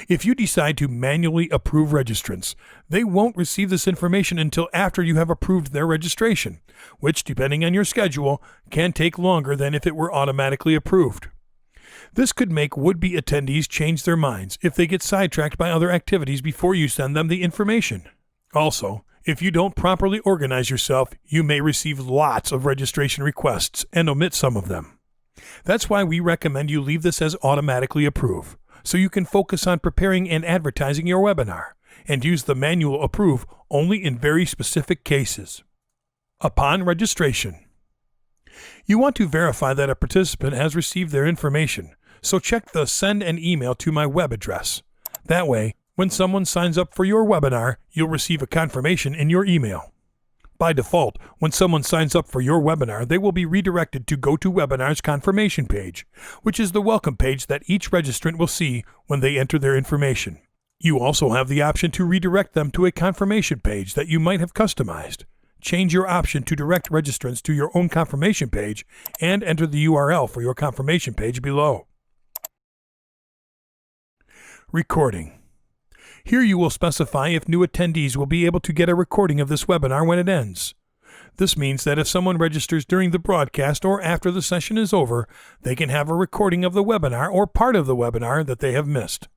Speaker 1: If you decide to manually approve registrants, they won't receive this information until after you have approved their registration, which, depending on your schedule, can take longer than if it were automatically approved. This could make would-be attendees change their minds if they get sidetracked by other activities before you send them the information. Also, if you don't properly organize yourself, you may receive lots of registration requests and omit some of them. That's why we recommend you leave this as automatically approve, so you can focus on preparing and advertising your webinar, and use the manual approve only in very specific cases. Upon registration. You want to verify that a participant has received their information, so check the Send an Email to My Web address. That way, when someone signs up for your webinar, you'll receive a confirmation in your email. By default, when someone signs up for your webinar, they will be redirected to GoToWebinar's confirmation page, which is the welcome page that each registrant will see when they enter their information. You also have the option to redirect them to a confirmation page that you might have customized. Change your option to direct registrants to your own confirmation page and enter the URL for your confirmation page below. Recording. Here you will specify if new attendees will be able to get a recording of this webinar when it ends. This means that if someone registers during the broadcast or after the session is over, they can have a recording of the webinar or part of the webinar that they have missed.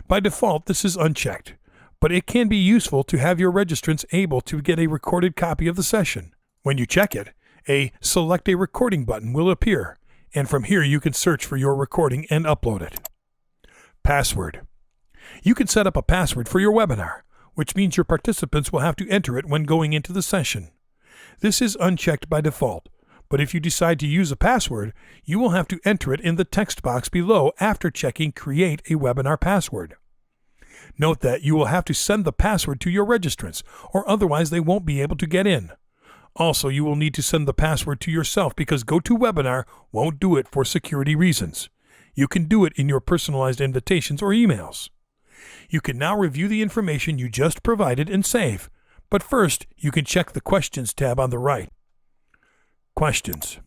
Speaker 1: By default, this is unchecked, but it can be useful to have your registrants able to get a recorded copy of the session. When you check it, a Select a Recording button will appear, and from here you can search for your recording and upload it. Password. You can set up a password for your webinar, which means your participants will have to enter it when going into the session. This is unchecked by default, but if you decide to use a password, you will have to enter it in the text box below after checking Create a Webinar Password. Note that you will have to send the password to your registrants, or otherwise they won't be able to get in. Also, you will need to send the password to yourself because GoToWebinar won't do it for security reasons. You can do it in your personalized invitations or emails. You can now review the information you just provided and save, but first you can check the Questions tab on the right. Questions.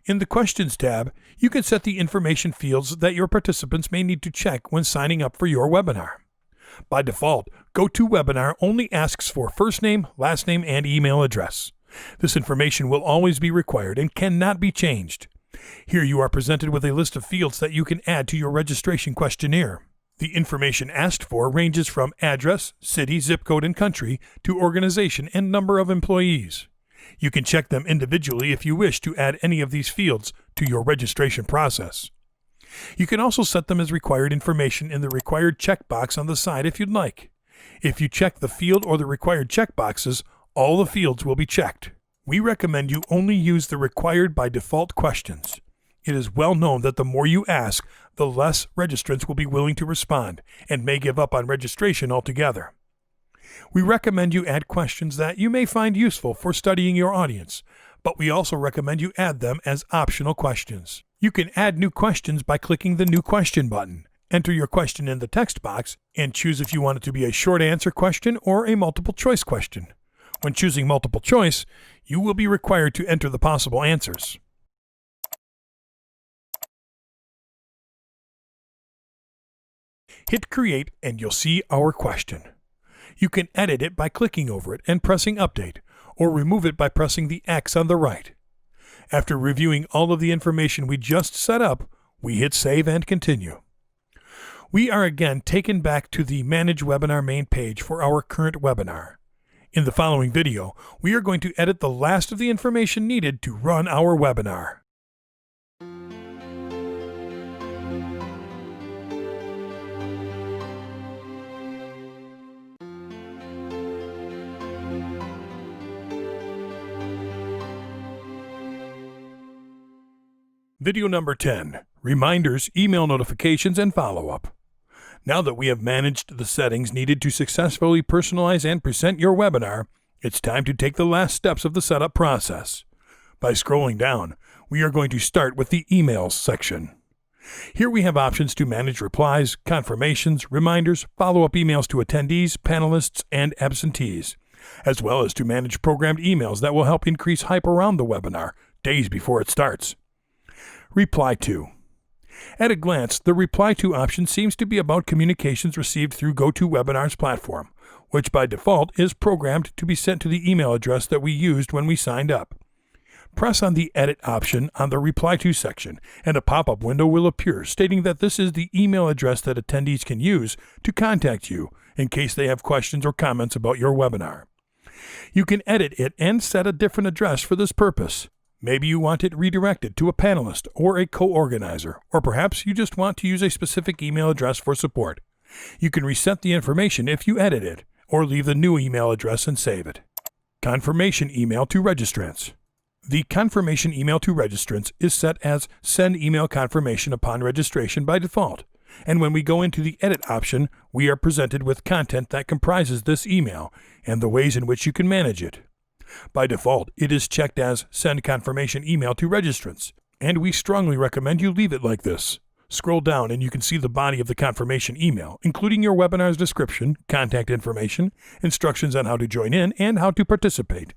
Speaker 1: In the Questions tab, you can set the information fields that your participants may need to check when signing up for your webinar. By default, GoToWebinar only asks for first name, last name, and email address. This information will always be required and cannot be changed. Here you are presented with a list of fields that you can add to your registration questionnaire. The information asked for ranges from address, city, zip code, and country to organization and number of employees. You can check them individually if you wish to add any of these fields to your registration process. You can also set them as required information in the required checkbox on the side if you'd like. If you check the field or the required checkboxes, all the fields will be checked. We recommend you only use the required by default questions. It is well known that the more you ask, the less registrants will be willing to respond and may give up on registration altogether. We recommend you add questions that you may find useful for studying your audience, but we also recommend you add them as optional questions. You can add new questions by clicking the New Question button. Enter your question in the text box and choose if you want it to be a short answer question or a multiple choice question. When choosing multiple choice, you will be required to enter the possible answers. Hit Create and you'll see our question. You can edit it by clicking over it and pressing Update, or remove it by pressing the X on the right. After reviewing all of the information we just set up, we hit Save and Continue. We are again taken back to the Manage Webinar main page for our current webinar. In the following video, we are going to edit the last of the information needed to run our webinar. Video number 10, Reminders, Email Notifications, and Follow-Up. Now that we have managed the settings needed to successfully personalize and present your webinar, it's time to take the last steps of the setup process. By scrolling down, we are going to start with the Emails section. Here we have options to manage replies, confirmations, reminders, follow-up emails to attendees, panelists, and absentees, as well as to manage programmed emails that will help increase hype around the webinar days before it starts. Reply To. At a glance, the Reply To option seems to be about communications received through GoToWebinar's platform, which by default is programmed to be sent to the email address that we used when we signed up. Press on the Edit option on the Reply To section, and a pop-up window will appear stating that this is the email address that attendees can use to contact you in case they have questions or comments about your webinar. You can edit it and set a different address for this purpose. Maybe you want it redirected to a panelist or a co-organizer, or perhaps you just want to use a specific email address for support. You can reset the information if you edit it, or leave the new email address and save it. Confirmation email to registrants. The confirmation email to registrants is set as Send Email Confirmation upon registration by default, and when we go into the Edit option, we are presented with content that comprises this email and the ways in which you can manage it. By default, it is checked as Send Confirmation Email to Registrants, and we strongly recommend you leave it like this. Scroll down and you can see the body of the confirmation email, including your webinar's description, contact information, instructions on how to join in, and how to participate.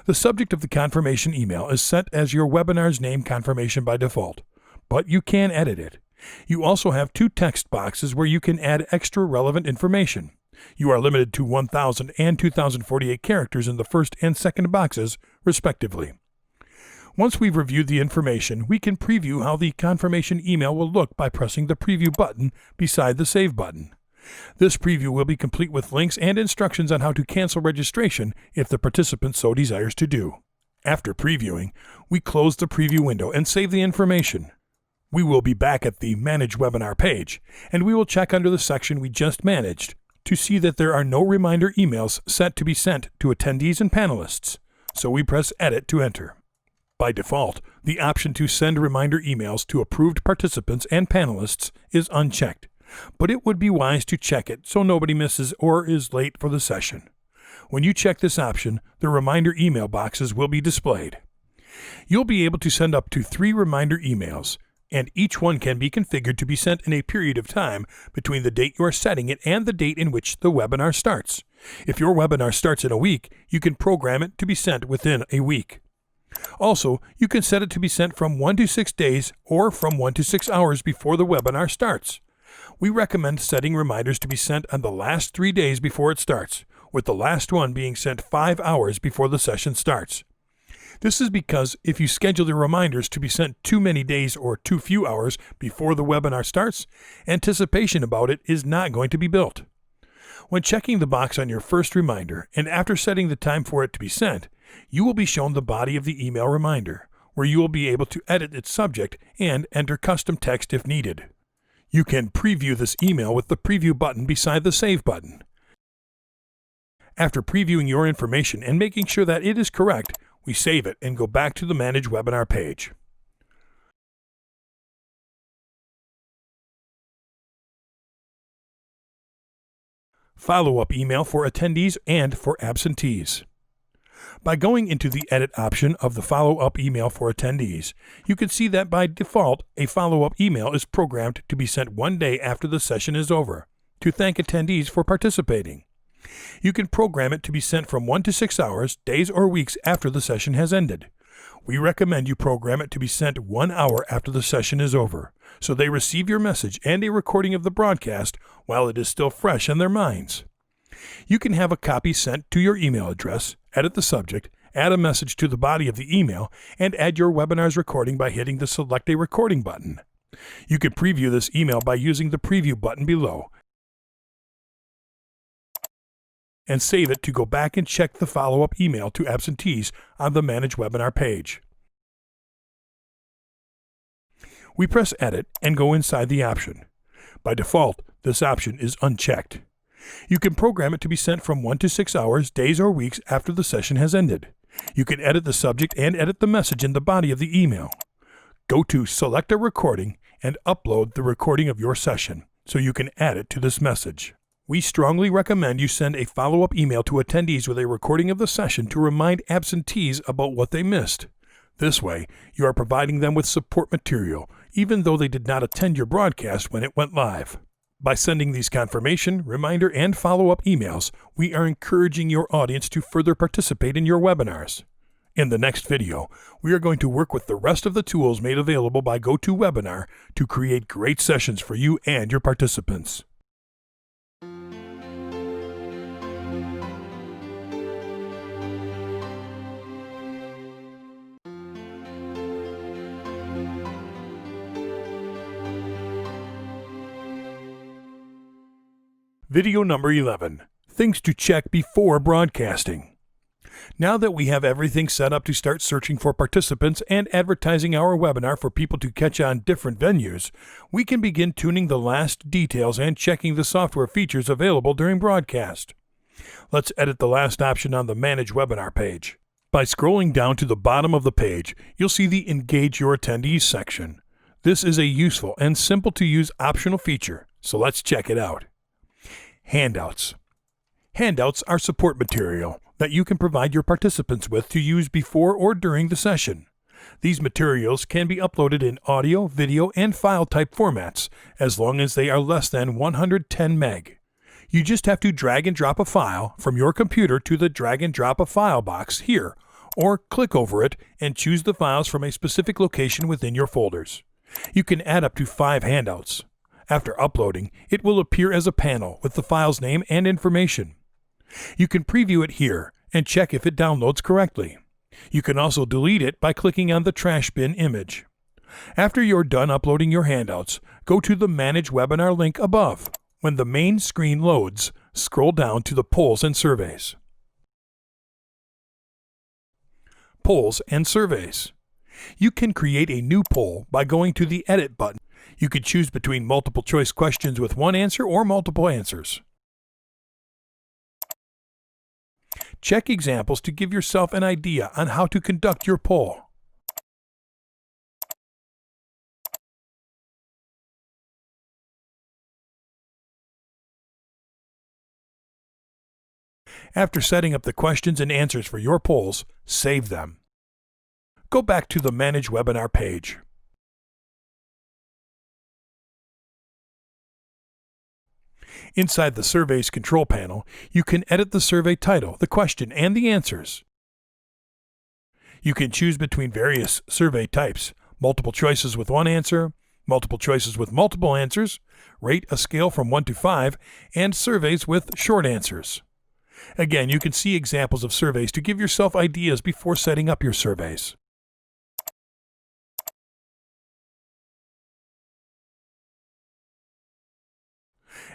Speaker 1: The subject of the confirmation email is set as your webinar's name confirmation by default, but you can edit it. You also have two text boxes where you can add extra relevant information. You are limited to 1,000 and 2,048 characters in the first and second boxes, respectively. Once we've reviewed the information, we can preview how the confirmation email will look by pressing the Preview button beside the Save button. This preview will be complete with links and instructions on how to cancel registration if the participant so desires to do. After previewing, we close the preview window and save the information. We will be back at the Manage Webinar page, and we will check under the section we just managed to see that there are no reminder emails set to be sent to attendees and panelists, so we press Edit to enter. By default, the option to send reminder emails to approved participants and panelists is unchecked, but it would be wise to check it so nobody misses or is late for the session. When you check this option, the reminder email boxes will be displayed. You'll be able to send up to 3 reminder emails, and each one can be configured to be sent in a period of time between the date you are setting it and the date in which the webinar starts. If your webinar starts in a week, you can program it to be sent within a week. Also, you can set it to be sent from 1 to 6 days or from 1 to 6 hours before the webinar starts. We recommend setting reminders to be sent on the last 3 days before it starts, with the last one being sent 5 hours before the session starts. This is because if you schedule the reminders to be sent too many days or too few hours before the webinar starts, anticipation about it is not going to be built. When checking the box on your first reminder and after setting the time for it to be sent, you will be shown the body of the email reminder, where you will be able to edit its subject and enter custom text if needed. You can preview this email with the preview button beside the save button. After previewing your information and making sure that it is correct, we save it and go back to the Manage Webinar page. Follow-up email for attendees and for absentees. By going into the Edit option of the follow-up email for attendees, you can see that by default, a follow-up email is programmed to be sent 1 day after the session is over, to thank attendees for participating. You can program it to be sent from 1 to 6 hours, days, or weeks after the session has ended. We recommend you program it to be sent 1 hour after the session is over, so they receive your message and a recording of the broadcast while it is still fresh in their minds. You can have a copy sent to your email address, edit the subject, add a message to the body of the email, and add your webinar's recording by hitting the Select a Recording button. You can preview this email by using the Preview button below, and save it to go back and check the follow-up email to absentees on the Manage Webinar page. We press Edit and go inside the option. By default, this option is unchecked. You can program it to be sent from 1 to 6 hours, days, or weeks after the session has ended. You can edit the subject and edit the message in the body of the email. Go to Select a Recording and upload the recording of your session so you can add it to this message. We strongly recommend you send a follow-up email to attendees with a recording of the session to remind absentees about what they missed. This way, you are providing them with support material, even though they did not attend your broadcast when it went live. By sending these confirmation, reminder, and follow-up emails, we are encouraging your audience to further participate in your webinars. In the next video, we are going to work with the rest of the tools made available by GoToWebinar to create great sessions for you and your participants. Video number 11. Things to check before broadcasting. Now that we have everything set up to start searching for participants and advertising our webinar for people to catch on different venues, we can begin tuning the last details and checking the software features available during broadcast. Let's edit the last option on the Manage Webinar page. By scrolling down to the bottom of the page, you'll see the Engage Your Attendees section. This is a useful and simple to use optional feature, so let's check it out. Handouts. Handouts are support material that you can provide your participants with to use before or during the session. These materials can be uploaded in audio, video, and file type formats as long as they are less than 110 meg. You just have to drag and drop a file from your computer to the Drag and Drop a File box here, or click over it and choose the files from a specific location within your folders. You can add up to 5 handouts. After uploading, it will appear as a panel with the file's name and information. You can preview it here and check if it downloads correctly. You can also delete it by clicking on the trash bin image. After you're done uploading your handouts, go to the Manage Webinar link above. When the main screen loads, scroll down to the Polls and Surveys. Polls and Surveys. You can create a new poll by going to the Edit button. You could choose between multiple choice questions with one answer or multiple answers. Check examples to give yourself an idea on how to conduct your poll. After setting up the questions and answers for your polls, save them. Go back to the Manage Webinar page. Inside the Surveys control panel, you can edit the survey title, the question, and the answers. You can choose between various survey types, multiple choices with one answer, multiple choices with multiple answers, rate a scale from 1 to 5, and surveys with short answers. Again, you can see examples of surveys to give yourself ideas before setting up your surveys.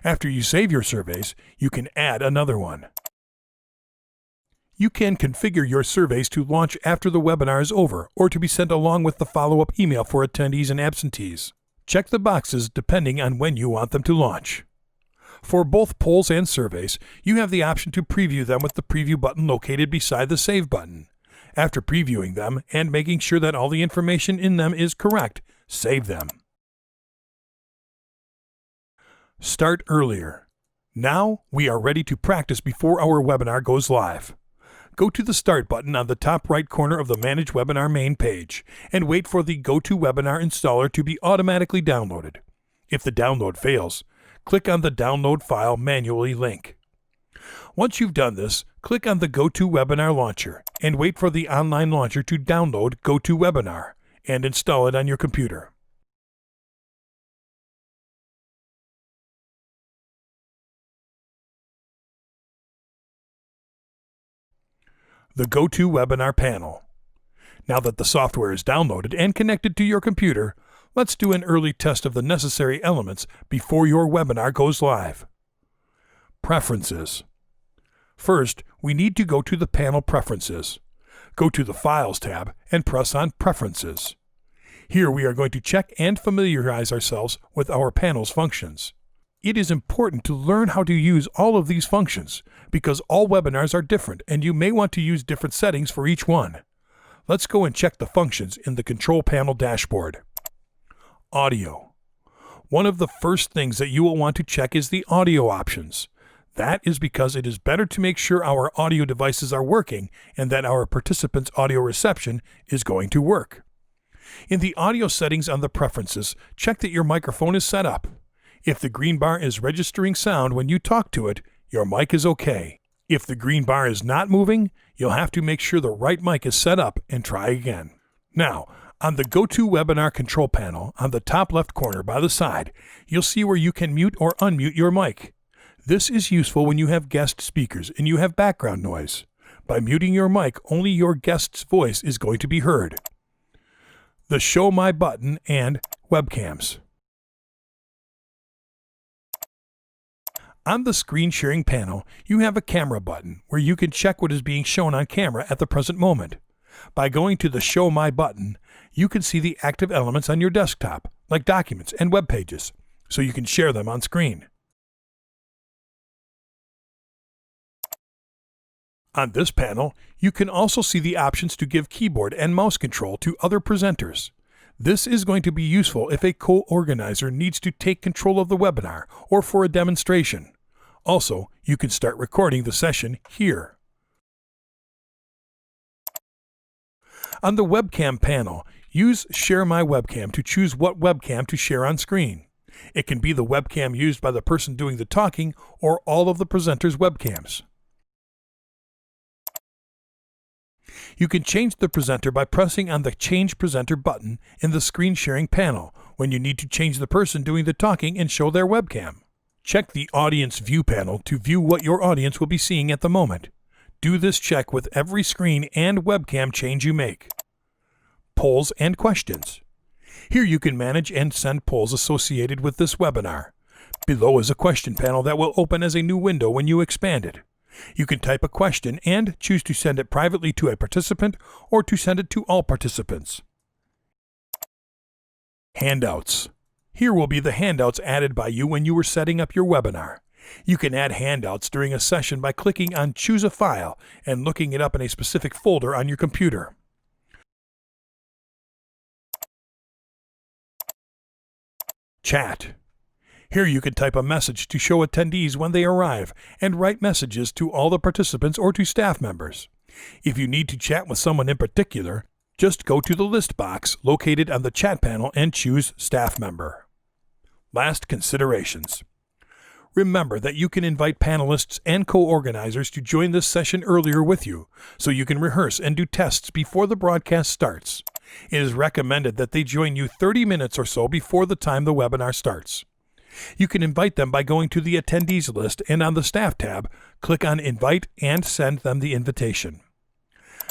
Speaker 1: After you save your surveys, you can add another one. You can configure your surveys to launch after the webinar is over or to be sent along with the follow-up email for attendees and absentees. Check the boxes depending on when you want them to launch. For both polls and surveys, you have the option to preview them with the preview button located beside the save button. After previewing them and making sure that all the information in them is correct, save them. Start earlier. Now we are ready to practice before our webinar goes live. Go to the Start button on the top right corner of the Manage Webinar main page and wait for the GoToWebinar installer to be automatically downloaded. If the download fails, click on the Download File Manually link. Once you've done this, click on the GoToWebinar launcher and wait for the online launcher to download GoToWebinar and install it on your computer. The GoToWebinar panel. Now that the software is downloaded and connected to your computer, let's do an early test of the necessary elements before your webinar goes live. Preferences. First, we need to go to the panel Preferences. Go to the Files tab and press on Preferences. Here we are going to check and familiarize ourselves with our panel's functions. It is important to learn how to use all of these functions because all webinars are different and you may want to use different settings for each one. Let's go and check the functions in the Control Panel dashboard. Audio. One of the first things that you will want to check is the audio options. That is because it is better to make sure our audio devices are working and that our participants' audio reception is going to work. In the audio settings on the Preferences, check that your microphone is set up. If the green bar is registering sound when you talk to it, your mic is okay. If the green bar is not moving, you'll have to make sure the right mic is set up and try again. Now, on the GoToWebinar control panel on the top left corner by the side, you'll see where you can mute or unmute your mic. This is useful when you have guest speakers and you have background noise. By muting your mic, only your guest's voice is going to be heard. The Show My button and Webcams. On the screen sharing panel, you have a camera button where you can check what is being shown on camera at the present moment. By going to the Show My button, you can see the active elements on your desktop, like documents and web pages, so you can share them on screen. On this panel, you can also see the options to give keyboard and mouse control to other presenters. This is going to be useful if a co-organizer needs to take control of the webinar or for a demonstration. Also, you can start recording the session here. On the webcam panel, use Share My Webcam to choose what webcam to share on screen. It can be the webcam used by the person doing the talking or all of the presenters' webcams. You can change the presenter by pressing on the Change Presenter button in the screen sharing panel when you need to change the person doing the talking and show their webcam. Check the Audience View panel to view what your audience will be seeing at the moment. Do this check with every screen and webcam change you make. Polls and questions. Here you can manage and send polls associated with this webinar. Below is a question panel that will open as a new window when you expand it. You can type a question and choose to send it privately to a participant or to send it to all participants. Handouts. Here will be the handouts added by you when you were setting up your webinar. You can add handouts during a session by clicking on Choose a File and looking it up in a specific folder on your computer. Chat. Here you can type a message to show attendees when they arrive and write messages to all the participants or to staff members. If you need to chat with someone in particular, just go to the list box located on the chat panel and choose Staff Member. Last considerations. Remember that you can invite panelists and co-organizers to join this session earlier with you, so you can rehearse and do tests before the broadcast starts. It is recommended that they join you 30 minutes or so before the time the webinar starts. You can invite them by going to the attendees list and on the Staff tab, click on Invite and send them the invitation.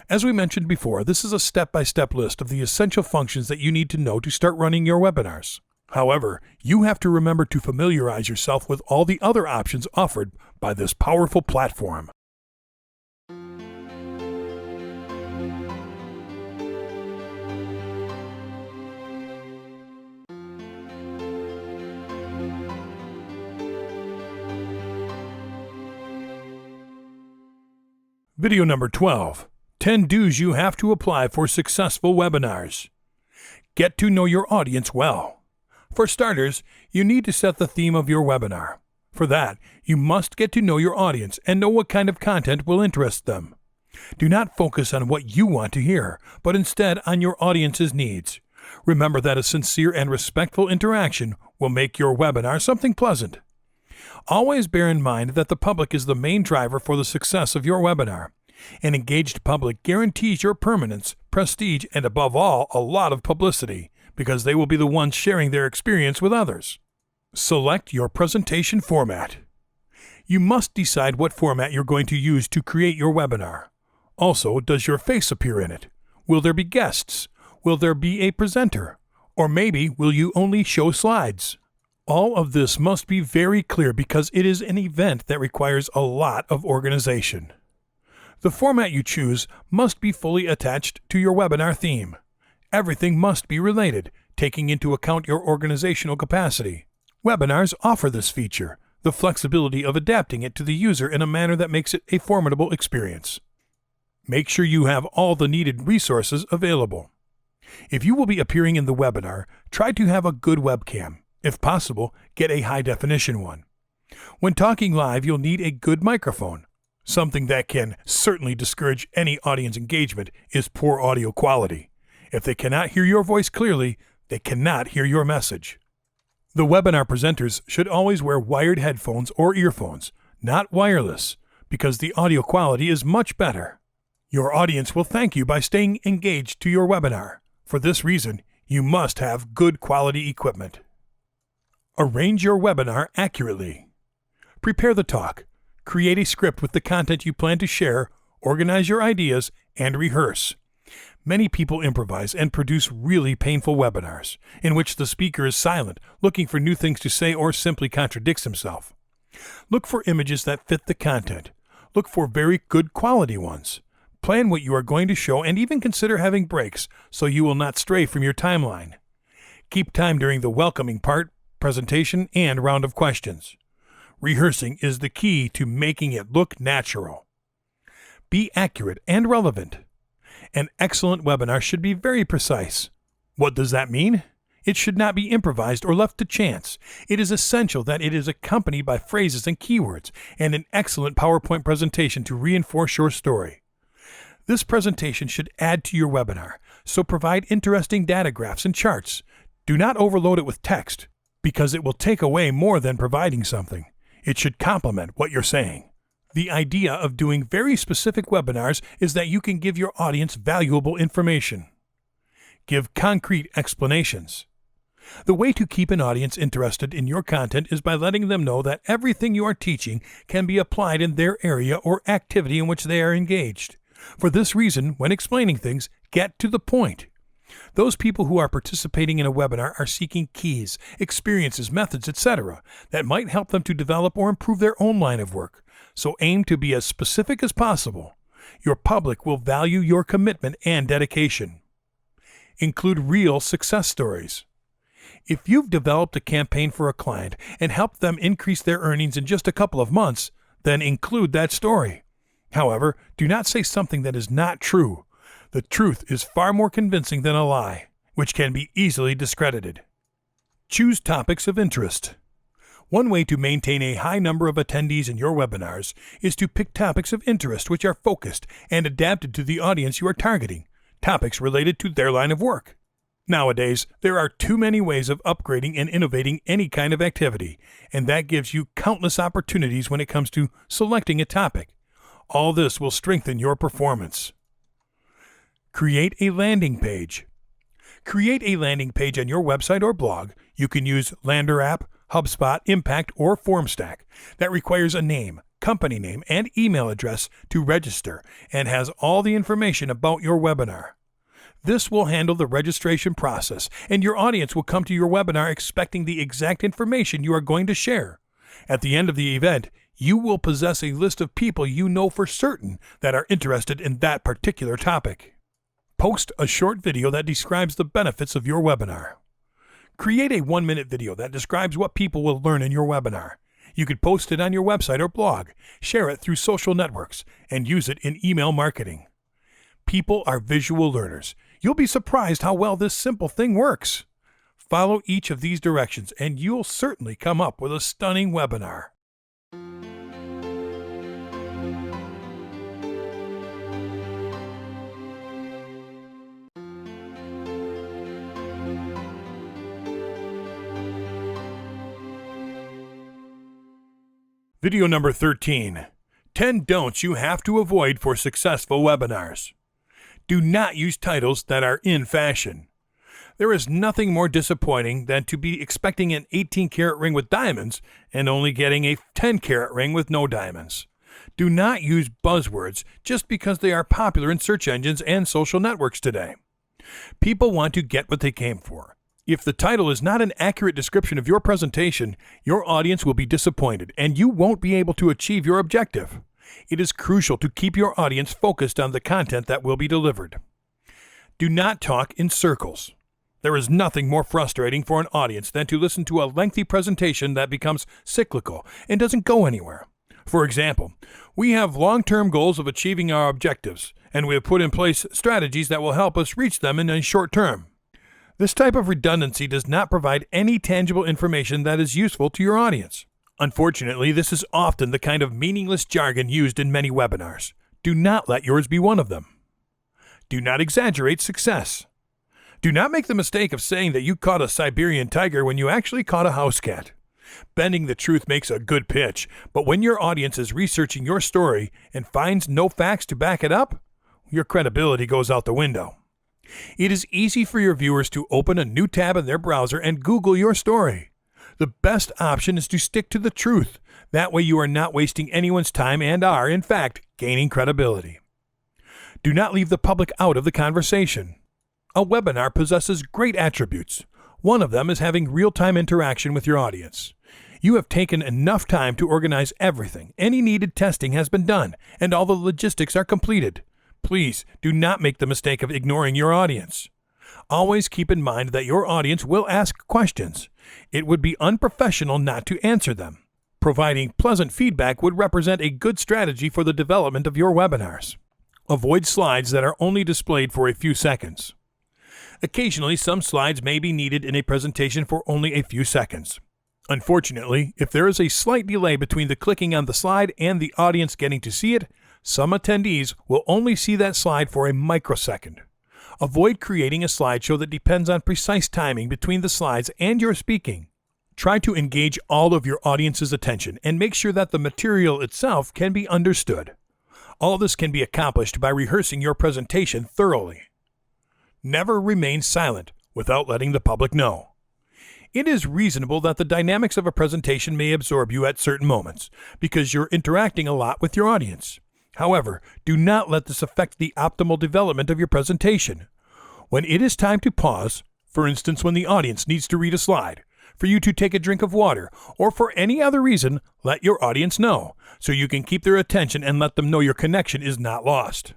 Speaker 1: As we mentioned before, this is a step-by-step list of the essential functions that you need to know to start running your webinars. However, you have to remember to familiarize yourself with all the other options offered by this powerful platform. Video number 12. 10 do's you have to apply for successful webinars. Get to know your audience well. For starters, you need to set the theme of your webinar. For that, you must get to know your audience and know what kind of content will interest them. Do not focus on what you want to hear, but instead on your audience's needs. Remember that a sincere and respectful interaction will make your webinar something pleasant. Always bear in mind that the public is the main driver for the success of your webinar. An engaged public guarantees your permanence, prestige, and above all, a lot of publicity, because they will be the ones sharing their experience with others. Select your presentation format. You must decide what format you're going to use to create your webinar. Also, does your face appear in it? Will there be guests? Will there be a presenter? Or maybe will you only show slides? All of this must be very clear because it is an event that requires a lot of organization. The format you choose must be fully attached to your webinar theme. Everything must be related, taking into account your organizational capacity. Webinars offer this feature, the flexibility of adapting it to the user in a manner that makes it a formidable experience. Make sure you have all the needed resources available. If you will be appearing in the webinar, try to have a good webcam. If possible, get a high-definition one. When talking live, you'll need a good microphone. Something that can certainly discourage any audience engagement is poor audio quality. If they cannot hear your voice clearly, they cannot hear your message. The webinar presenters should always wear wired headphones or earphones, not wireless, because the audio quality is much better. Your audience will thank you by staying engaged to your webinar. For this reason, you must have good quality equipment. Arrange your webinar accurately. Prepare the talk. Create a script with the content you plan to share, organize your ideas, and rehearse. Many people improvise and produce really painful webinars, in which the speaker is silent, looking for new things to say or simply contradicts himself. Look for images that fit the content. Look for very good quality ones. Plan what you are going to show and even consider having breaks so you will not stray from your timeline. Keep time during the welcoming part, presentation, and round of questions. Rehearsing is the key to making it look natural. Be accurate and relevant. An excellent webinar should be very precise. What does that mean? It should not be improvised or left to chance. It is essential that it is accompanied by phrases and keywords and an excellent PowerPoint presentation to reinforce your story. This presentation should add to your webinar, so provide interesting data graphs and charts. Do not overload it with text, because it will take away more than providing something. It should complement what you're saying. The idea of doing very specific webinars is that you can give your audience valuable information. Give concrete explanations. The way to keep an audience interested in your content is by letting them know that everything you are teaching can be applied in their area or activity in which they are engaged. For this reason, when explaining things, get to the point. Those people who are participating in a webinar are seeking keys, experiences, methods, etc. that might help them to develop or improve their own line of work. So aim to be as specific as possible. Your public will value your commitment and dedication. Include real success stories. If you've developed a campaign for a client and helped them increase their earnings in just a couple of months, then include that story. However, do not say something that is not true. The truth is far more convincing than a lie, which can be easily discredited. Choose topics of interest. One way to maintain a high number of attendees in your webinars is to pick topics of interest which are focused and adapted to the audience you are targeting, topics related to their line of work. Nowadays, there are too many ways of upgrading and innovating any kind of activity, and that gives you countless opportunities when it comes to selecting a topic. All this will strengthen your performance. Create a landing page. Create a landing page on your website or blog. You can use Lander app, HubSpot, Impact, or FormStack that requires a name, company name, and email address to register and has all the information about your webinar. This will handle the registration process, and your audience will come to your webinar expecting the exact information you are going to share. At the end of the event, you will possess a list of people you know for certain that are interested in that particular topic. Post a short video that describes the benefits of your webinar. Create a 1-minute video that describes what people will learn in your webinar. You could post it on your website or blog, share it through social networks, and use it in email marketing. People are visual learners. You'll be surprised how well this simple thing works. Follow each of these directions and you'll certainly come up with a stunning webinar. Video number 13. 10 don'ts you have to avoid for successful webinars. Do not use titles that are in fashion. There is nothing more disappointing than to be expecting an 18-karat ring with diamonds and only getting a 10-karat ring with no diamonds. Do not use buzzwords just because they are popular in search engines and social networks today. People want to get what they came for. If the title is not an accurate description of your presentation, your audience will be disappointed and you won't be able to achieve your objective. It is crucial to keep your audience focused on the content that will be delivered. Do not talk in circles. There is nothing more frustrating for an audience than to listen to a lengthy presentation that becomes cyclical and doesn't go anywhere. For example, we have long-term goals of achieving our objectives, and we have put in place strategies that will help us reach them in a short term. This type of redundancy does not provide any tangible information that is useful to your audience. Unfortunately, this is often the kind of meaningless jargon used in many webinars. Do not let yours be one of them. Do not exaggerate success. Do not make the mistake of saying that you caught a Siberian tiger when you actually caught a house cat. Bending the truth makes a good pitch, but when your audience is researching your story and finds no facts to back it up, your credibility goes out the window. It is easy for your viewers to open a new tab in their browser and Google your story. The best option is to stick to the truth. That way you are not wasting anyone's time and are, in fact, gaining credibility. Do not leave the public out of the conversation. A webinar possesses great attributes. One of them is having real-time interaction with your audience. You have taken enough time to organize everything. Any needed testing has been done, and all the logistics are completed. Please do not make the mistake of ignoring your audience. Always keep in mind that your audience will ask questions. It would be unprofessional not to answer them. Providing pleasant feedback would represent a good strategy for the development of your webinars. Avoid slides that are only displayed for a few seconds. Occasionally, some slides may be needed in a presentation for only a few seconds. Unfortunately, if there is a slight delay between the clicking on the slide and the audience getting to see it, some attendees will only see that slide for a microsecond. Avoid creating a slideshow that depends on precise timing between the slides and your speaking. Try to engage all of your audience's attention and make sure that the material itself can be understood. All this can be accomplished by rehearsing your presentation thoroughly. Never remain silent without letting the public know. It is reasonable that the dynamics of a presentation may absorb you at certain moments because you're interacting a lot with your audience. However, do not let this affect the optimal development of your presentation. When it is time to pause, for instance when the audience needs to read a slide, for you to take a drink of water, or for any other reason, let your audience know, so you can keep their attention and let them know your connection is not lost.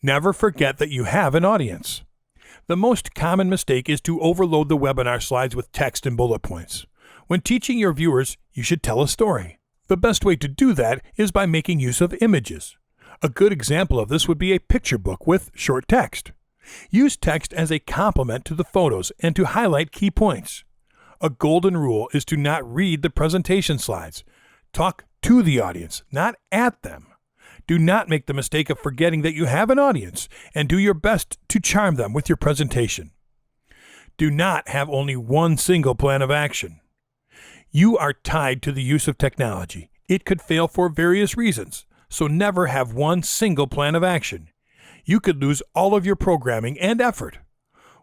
Speaker 1: Never forget that you have an audience. The most common mistake is to overload the webinar slides with text and bullet points. When teaching your viewers, you should tell a story. The best way to do that is by making use of images. A good example of this would be a picture book with short text. Use text as a complement to the photos and to highlight key points. A golden rule is to not read the presentation slides. Talk to the audience, not at them. Do not make the mistake of forgetting that you have an audience and do your best to charm them with your presentation. Do not have only one single plan of action. You are tied to the use of technology. It could fail for various reasons, so never have one single plan of action. You could lose all of your programming and effort.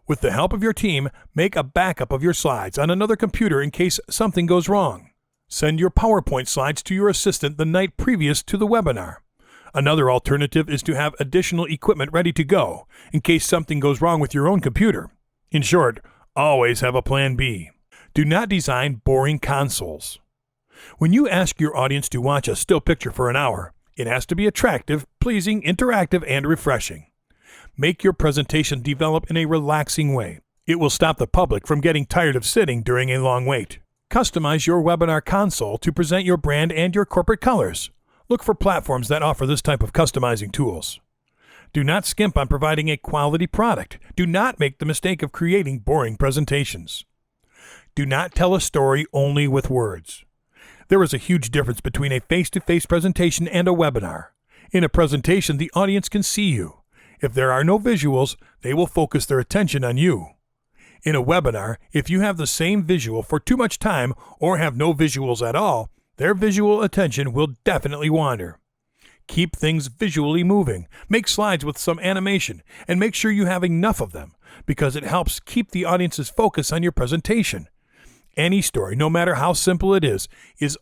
Speaker 1: With the help of your team, make a backup of your slides on another computer in case something goes wrong. Send your PowerPoint slides to your assistant the night previous to the webinar. Another alternative is to have additional equipment ready to go in case something goes wrong with your own computer. In short, always have a plan B. Do not design boring consoles. When you ask your audience to watch a still picture for an hour, it has to be attractive, pleasing, interactive, and refreshing. Make your presentation develop in a relaxing way. It will stop the public from getting tired of sitting during a long wait. Customize your webinar console to present your brand and your corporate colors. Look for platforms that offer this type of customizing tools. Do not skimp on providing a quality product. Do not make the mistake of creating boring presentations. Do not tell a story only with words. There is a huge difference between a face-to-face presentation and a webinar. In a presentation, the audience can see you. If there are no visuals, they will focus their attention on you. In a webinar, if you have the same visual for too much time or have no visuals at all, their visual attention will definitely wander. Keep things visually moving, make slides with some animation, and make sure you have enough of them, because it helps keep the audience's focus on your presentation. Any story, no matter how simple it is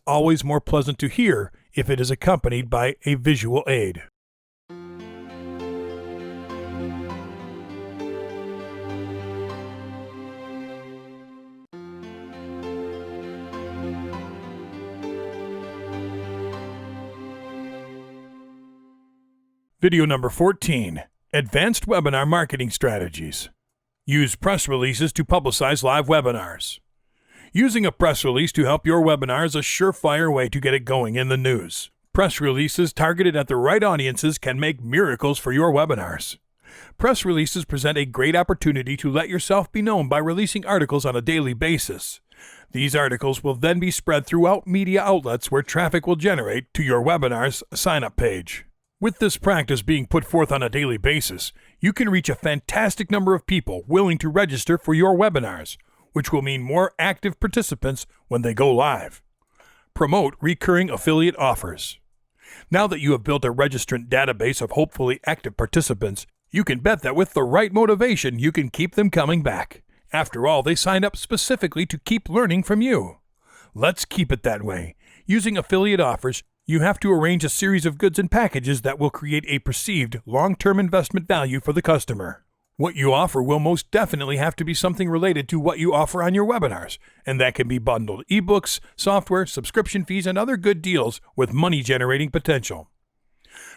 Speaker 1: always more pleasant to hear if it is accompanied by a visual aid. Video number 14, Advanced Webinar Marketing Strategies. Use press releases to publicize live webinars. Using a press release to help your webinar is a surefire way to get it going in the news. Press releases targeted at the right audiences can make miracles for your webinars. Press releases present a great opportunity to let yourself be known by releasing articles on a daily basis. These articles will then be spread throughout media outlets where traffic will generate to your webinar's sign-up page. With this practice being put forth on a daily basis, you can reach a fantastic number of people willing to register for your webinars, which will mean more active participants when they go live. Promote recurring affiliate offers. Now that you have built a registrant database of hopefully active participants, you can bet that with the right motivation, you can keep them coming back. After all, they signed up specifically to keep learning from you. Let's keep it that way. Using affiliate offers, you have to arrange a series of goods and packages that will create a perceived long-term investment value for the customer. What you offer will most definitely have to be something related to what you offer on your webinars, and that can be bundled ebooks, software, subscription fees, and other good deals with money-generating potential.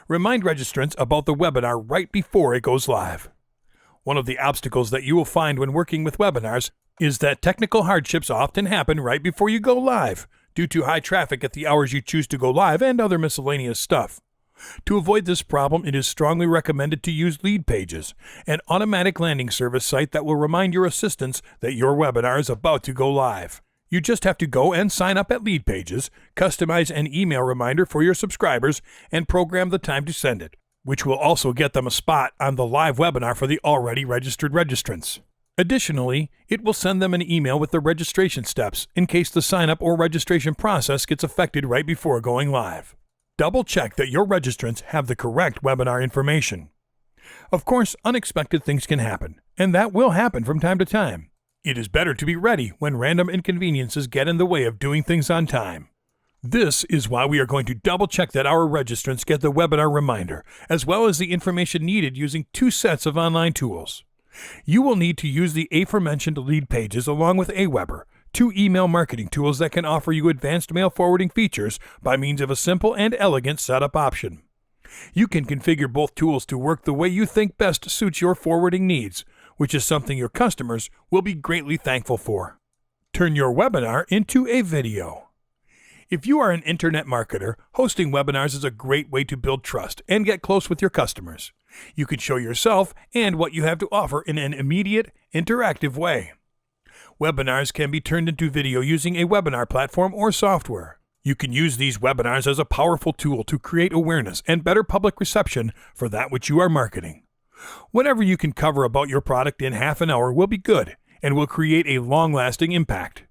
Speaker 1: Remind registrants about the webinar right before it goes live. One of the obstacles that you will find when working with webinars is that technical hardships often happen right before you go live, due to high traffic at the hours you choose to go live and other miscellaneous stuff. To avoid this problem, it is strongly recommended to use Lead Pages, an automatic landing service site that will remind your assistants that your webinar is about to go live. You just have to go and sign up at Lead Pages, customize an email reminder for your subscribers, and program the time to send it, which will also get them a spot on the live webinar for the already registered registrants. Additionally, it will send them an email with the registration steps in case the sign-up or registration process gets affected right before going live. Double-check that your registrants have the correct webinar information. Of course, unexpected things can happen, and that will happen from time to time. It is better to be ready when random inconveniences get in the way of doing things on time. This is why we are going to double-check that our registrants get the webinar reminder, as well as the information needed using 2 sets of online tools. You will need to use the aforementioned Lead Pages along with Aweber, 2 email marketing tools that can offer you advanced mail forwarding features by means of a simple and elegant setup option. You can configure both tools to work the way you think best suits your forwarding needs, which is something your customers will be greatly thankful for. Turn your webinar into a video. If you are an internet marketer, hosting webinars is a great way to build trust and get close with your customers. You can show yourself and what you have to offer in an immediate, interactive way. Webinars can be turned into video using a webinar platform or software. You can use these webinars as a powerful tool to create awareness and better public reception for that which you are marketing. Whatever you can cover about your product in half an hour will be good and will create a long-lasting impact.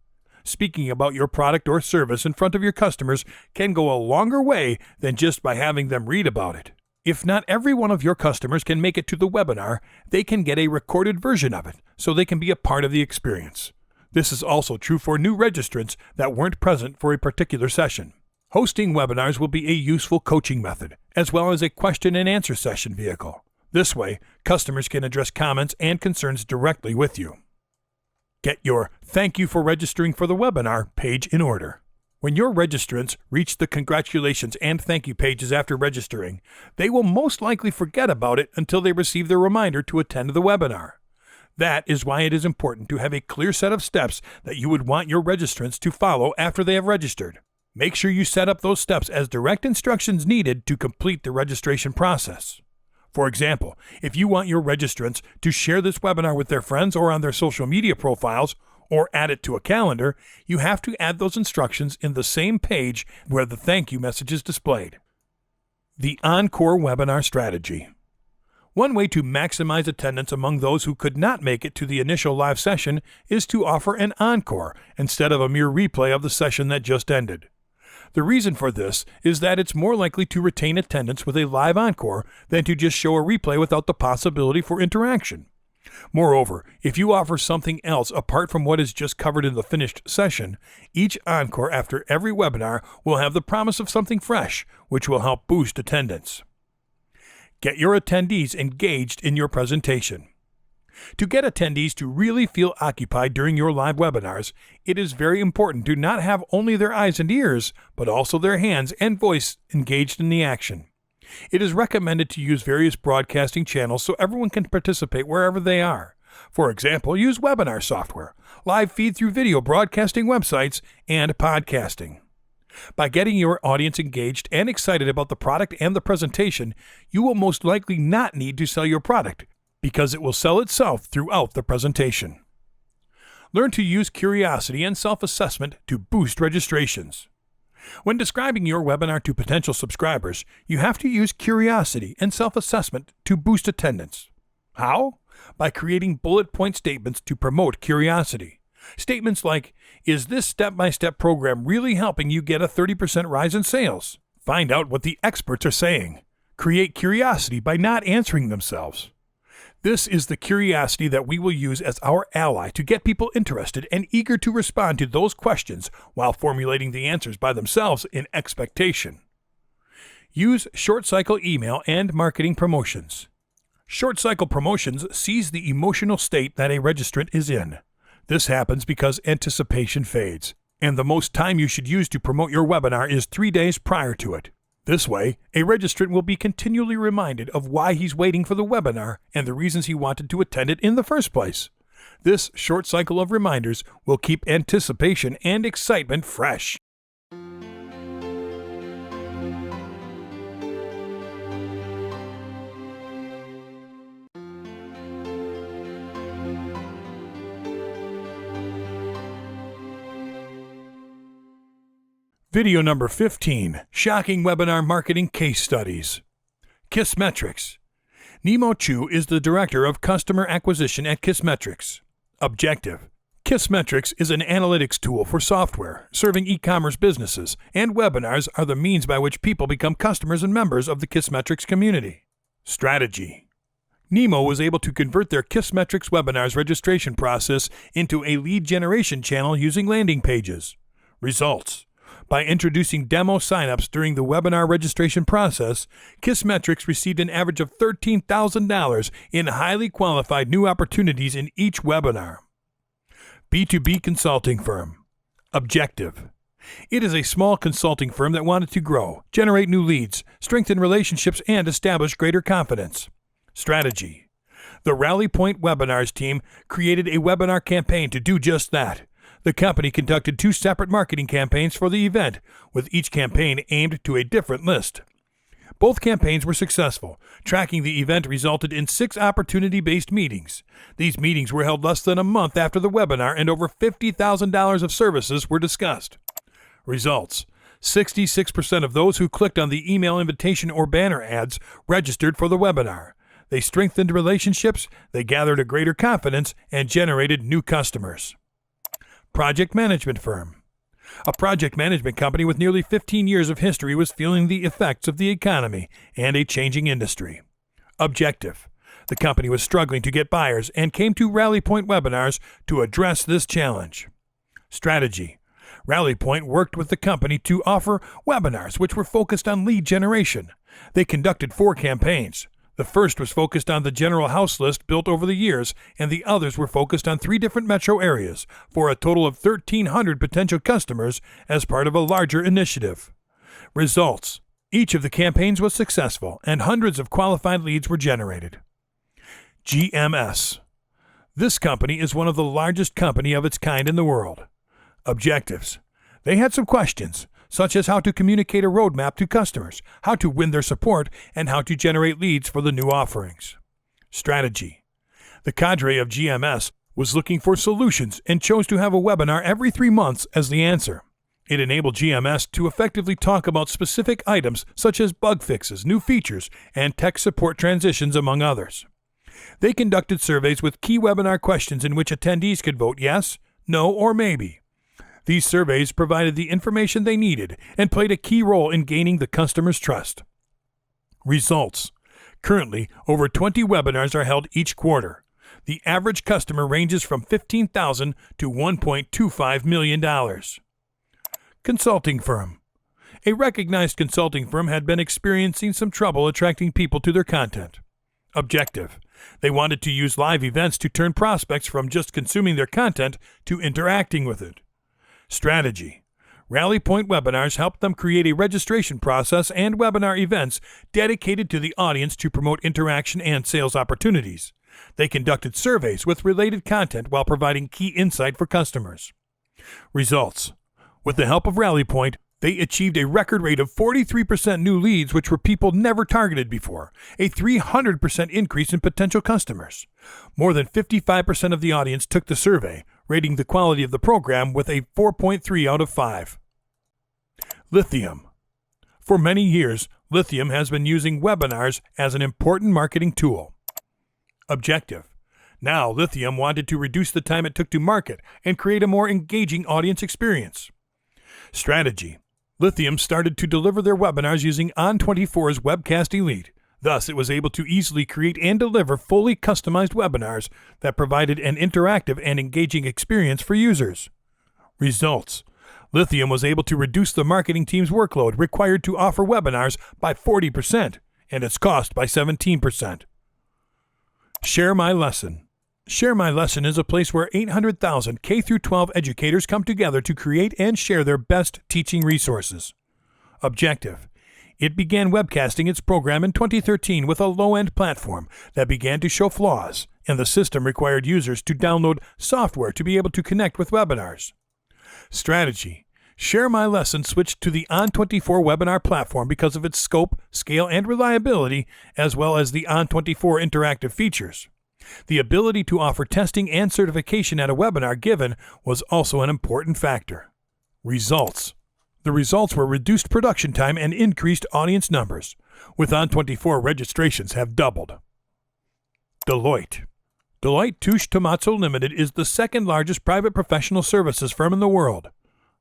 Speaker 1: Speaking about your product or service in front of your customers can go a longer way than just by having them read about it. If not every one of your customers can make it to the webinar, they can get a recorded version of it so they can be a part of the experience. This is also true for new registrants that weren't present for a particular session. Hosting webinars will be a useful coaching method, as well as a question and answer session vehicle. This way, customers can address comments and concerns directly with you. Get your "Thank you for registering for the webinar" page in order. When your registrants reach the congratulations and thank you pages after registering, they will most likely forget about it until they receive their reminder to attend the webinar. That is why it is important to have a clear set of steps that you would want your registrants to follow after they have registered. Make sure you set up those steps as direct instructions needed to complete the registration process. For example, if you want your registrants to share this webinar with their friends or on their social media profiles, or add it to a calendar, you have to add those instructions in the same page where the thank you message is displayed. The Encore Webinar Strategy. One way to maximize attendance among those who could not make it to the initial live session is to offer an encore instead of a mere replay of the session that just ended. The reason for this is that it's more likely to retain attendance with a live encore than to just show a replay without the possibility for interaction. Moreover, if you offer something else apart from what is just covered in the finished session, each encore after every webinar will have the promise of something fresh, which will help boost attendance. Get your attendees engaged in your presentation. To get attendees to really feel occupied during your live webinars, it is very important to not have only their eyes and ears, but also their hands and voice engaged in the action. It is recommended to use various broadcasting channels so everyone can participate wherever they are. For example, use webinar software, live feed through video broadcasting websites, and podcasting. By getting your audience engaged and excited about the product and the presentation, you will most likely not need to sell your product, because it will sell itself throughout the presentation. Learn to use curiosity and self-assessment to boost registrations. When describing your webinar to potential subscribers, you have to use curiosity and self-assessment to boost attendance. How? By creating bullet point statements to promote curiosity. Statements like, "Is this step-by-step program really helping you get a 30% rise in sales?" Find out what the experts are saying. Create curiosity by not answering themselves. This is the curiosity that we will use as our ally to get people interested and eager to respond to those questions while formulating the answers by themselves in expectation. Use short-cycle email and marketing promotions. Short-cycle promotions seize the emotional state that a registrant is in. This happens because anticipation fades, and the most time you should use to promote your webinar is 3 days prior to it. This way, a registrant will be continually reminded of why he's waiting for the webinar and the reasons he wanted to attend it in the first place. This short cycle of reminders will keep anticipation and excitement fresh. Video number 15, Shocking Webinar Marketing Case Studies. Kissmetrics. Nemo Chu is the Director of Customer Acquisition at Kissmetrics. Objective. Kissmetrics is an analytics tool for software, serving e-commerce businesses, and webinars are the means by which people become customers and members of the Kissmetrics community. Strategy. Nemo was able to convert their Kissmetrics webinars registration process into a lead generation channel using landing pages. Results. By introducing demo signups during the webinar registration process, Kissmetrics received an average of $13,000 in highly qualified new opportunities in each webinar. B2B consulting firm. Objective. It is a small consulting firm that wanted to grow, generate new leads, strengthen relationships, and establish greater confidence. Strategy. The Rally Point Webinars team created a webinar campaign to do just that. The company conducted 2 separate marketing campaigns for the event, with each campaign aimed to a different list. Both campaigns were successful. Tracking the event resulted in 6 opportunity-based meetings. These meetings were held less than a month after the webinar, and over $50,000 of services were discussed. Results. 66% of those who clicked on the email invitation or banner ads registered for the webinar. They strengthened relationships, they gathered a greater confidence, and generated new customers. Project management firm. A project management company with nearly 15 years of history was feeling the effects of the economy and a changing industry. Objective. The company was struggling to get buyers and came to RallyPoint webinars to address this challenge. Strategy. RallyPoint worked with the company to offer webinars which were focused on lead generation. They conducted 4 campaigns. The first was focused on the general house list built over the years, and the others were focused on 3 different metro areas for a total of 1,300 potential customers as part of a larger initiative. Results. Each of the campaigns was successful, and hundreds of qualified leads were generated. GMS. This company is one of the largest company of its kind in the world. Objectives. They had some questions, such as how to communicate a roadmap to customers, how to win their support, and how to generate leads for the new offerings. Strategy. The cadre of GMS was looking for solutions and chose to have a webinar every 3 months as the answer. It enabled GMS to effectively talk about specific items such as bug fixes, new features, and tech support transitions, among others. They conducted surveys with key webinar questions in which attendees could vote yes, no, or maybe. These surveys provided the information they needed and played a key role in gaining the customer's trust. Results. Currently, over 20 webinars are held each quarter. The average customer ranges from $15,000 to $1.25 million. Consulting firm. A recognized consulting firm had been experiencing some trouble attracting people to their content. Objective. They wanted to use live events to turn prospects from just consuming their content to interacting with it. Strategy. RallyPoint webinars helped them create a registration process and webinar events dedicated to the audience to promote interaction and sales opportunities. They conducted surveys with related content while providing key insight for customers. Results. With the help of RallyPoint, they achieved a record rate of 43% new leads, which were people never targeted before, a 300% increase in potential customers. More than 55% of the audience took the survey, rating the quality of the program with a 4.3 out of 5. Lithium. For many years, Lithium has been using webinars as an important marketing tool. Objective. Now, Lithium wanted to reduce the time it took to market and create a more engaging audience experience. Strategy. Lithium started to deliver their webinars using On24's Webcast Elite. Thus, it was able to easily create and deliver fully customized webinars that provided an interactive and engaging experience for users. Results. Lithium was able to reduce the marketing team's workload required to offer webinars by 40% and its cost by 17%. Share My Lesson. Share My Lesson is a place where 800,000 K-12 educators come together to create and share their best teaching resources. Objective. It began webcasting its program in 2013 with a low-end platform that began to show flaws, and the system required users to download software to be able to connect with webinars. Strategy. Share My Lesson switched to the On24 webinar platform because of its scope, scale, and reliability, as well as the On24 interactive features. The ability to offer testing and certification at a webinar given was also an important factor. Results. The results were reduced production time and increased audience numbers, with On24 registrations have doubled. Deloitte. Deloitte Touche Tohmatsu Limited is the second largest private professional services firm in the world.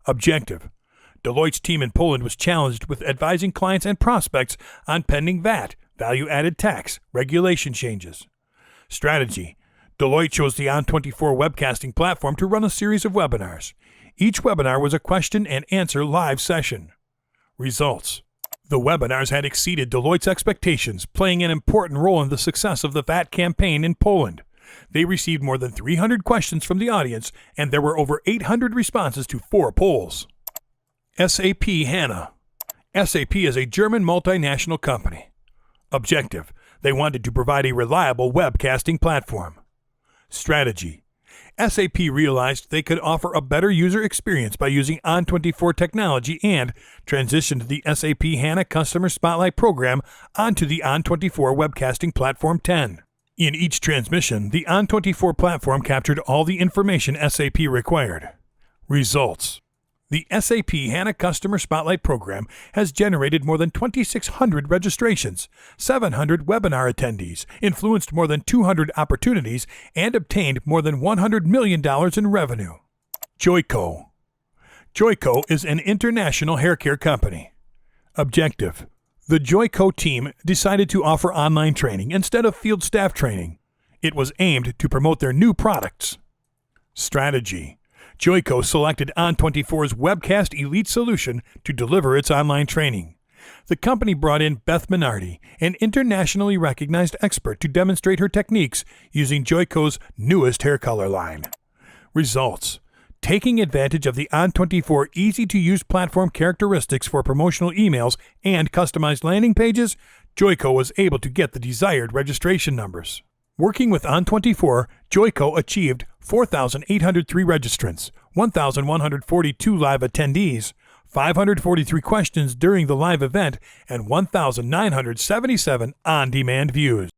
Speaker 1: Objective. Deloitte's team in Poland was challenged with advising clients and prospects on pending VAT, value-added tax, regulation changes. Strategy. Deloitte chose the On24 webcasting platform to run a series of webinars. Each webinar was a question and answer live session. Results. The webinars had exceeded Deloitte's expectations, playing an important role in the success of the VAT campaign in Poland. They received more than 300 questions from the audience, and there were over 800 responses to 4 polls. SAP HANA. SAP is a German multinational company. Objective. They wanted to provide a reliable webcasting platform. Strategy. SAP realized they could offer a better user experience by using On24 technology and transitioned the SAP HANA Customer Spotlight program onto the On24 Webcasting Platform 10. In each transmission, the On24 platform captured all the information SAP required. Results. The SAP HANA Customer Spotlight program has generated more than 2,600 registrations, 700 webinar attendees, influenced more than 200 opportunities, and obtained more than $100 million in revenue. Joico. Joico is an international haircare company. Objective. The Joico team decided to offer online training instead of field staff training. It was aimed to promote their new products. Strategy. Joico selected On24's Webcast Elite solution to deliver its online training. The company brought in Beth Minardi, an internationally recognized expert, to demonstrate her techniques using Joico's newest hair color line. Results. Taking advantage of the On24 easy-to-use platform characteristics for promotional emails and customized landing pages, Joico was able to get the desired registration numbers. Working with On24, Joico achieved 4,803 registrants, 1,142 live attendees, 543 questions during the live event, and 1,977 on-demand views.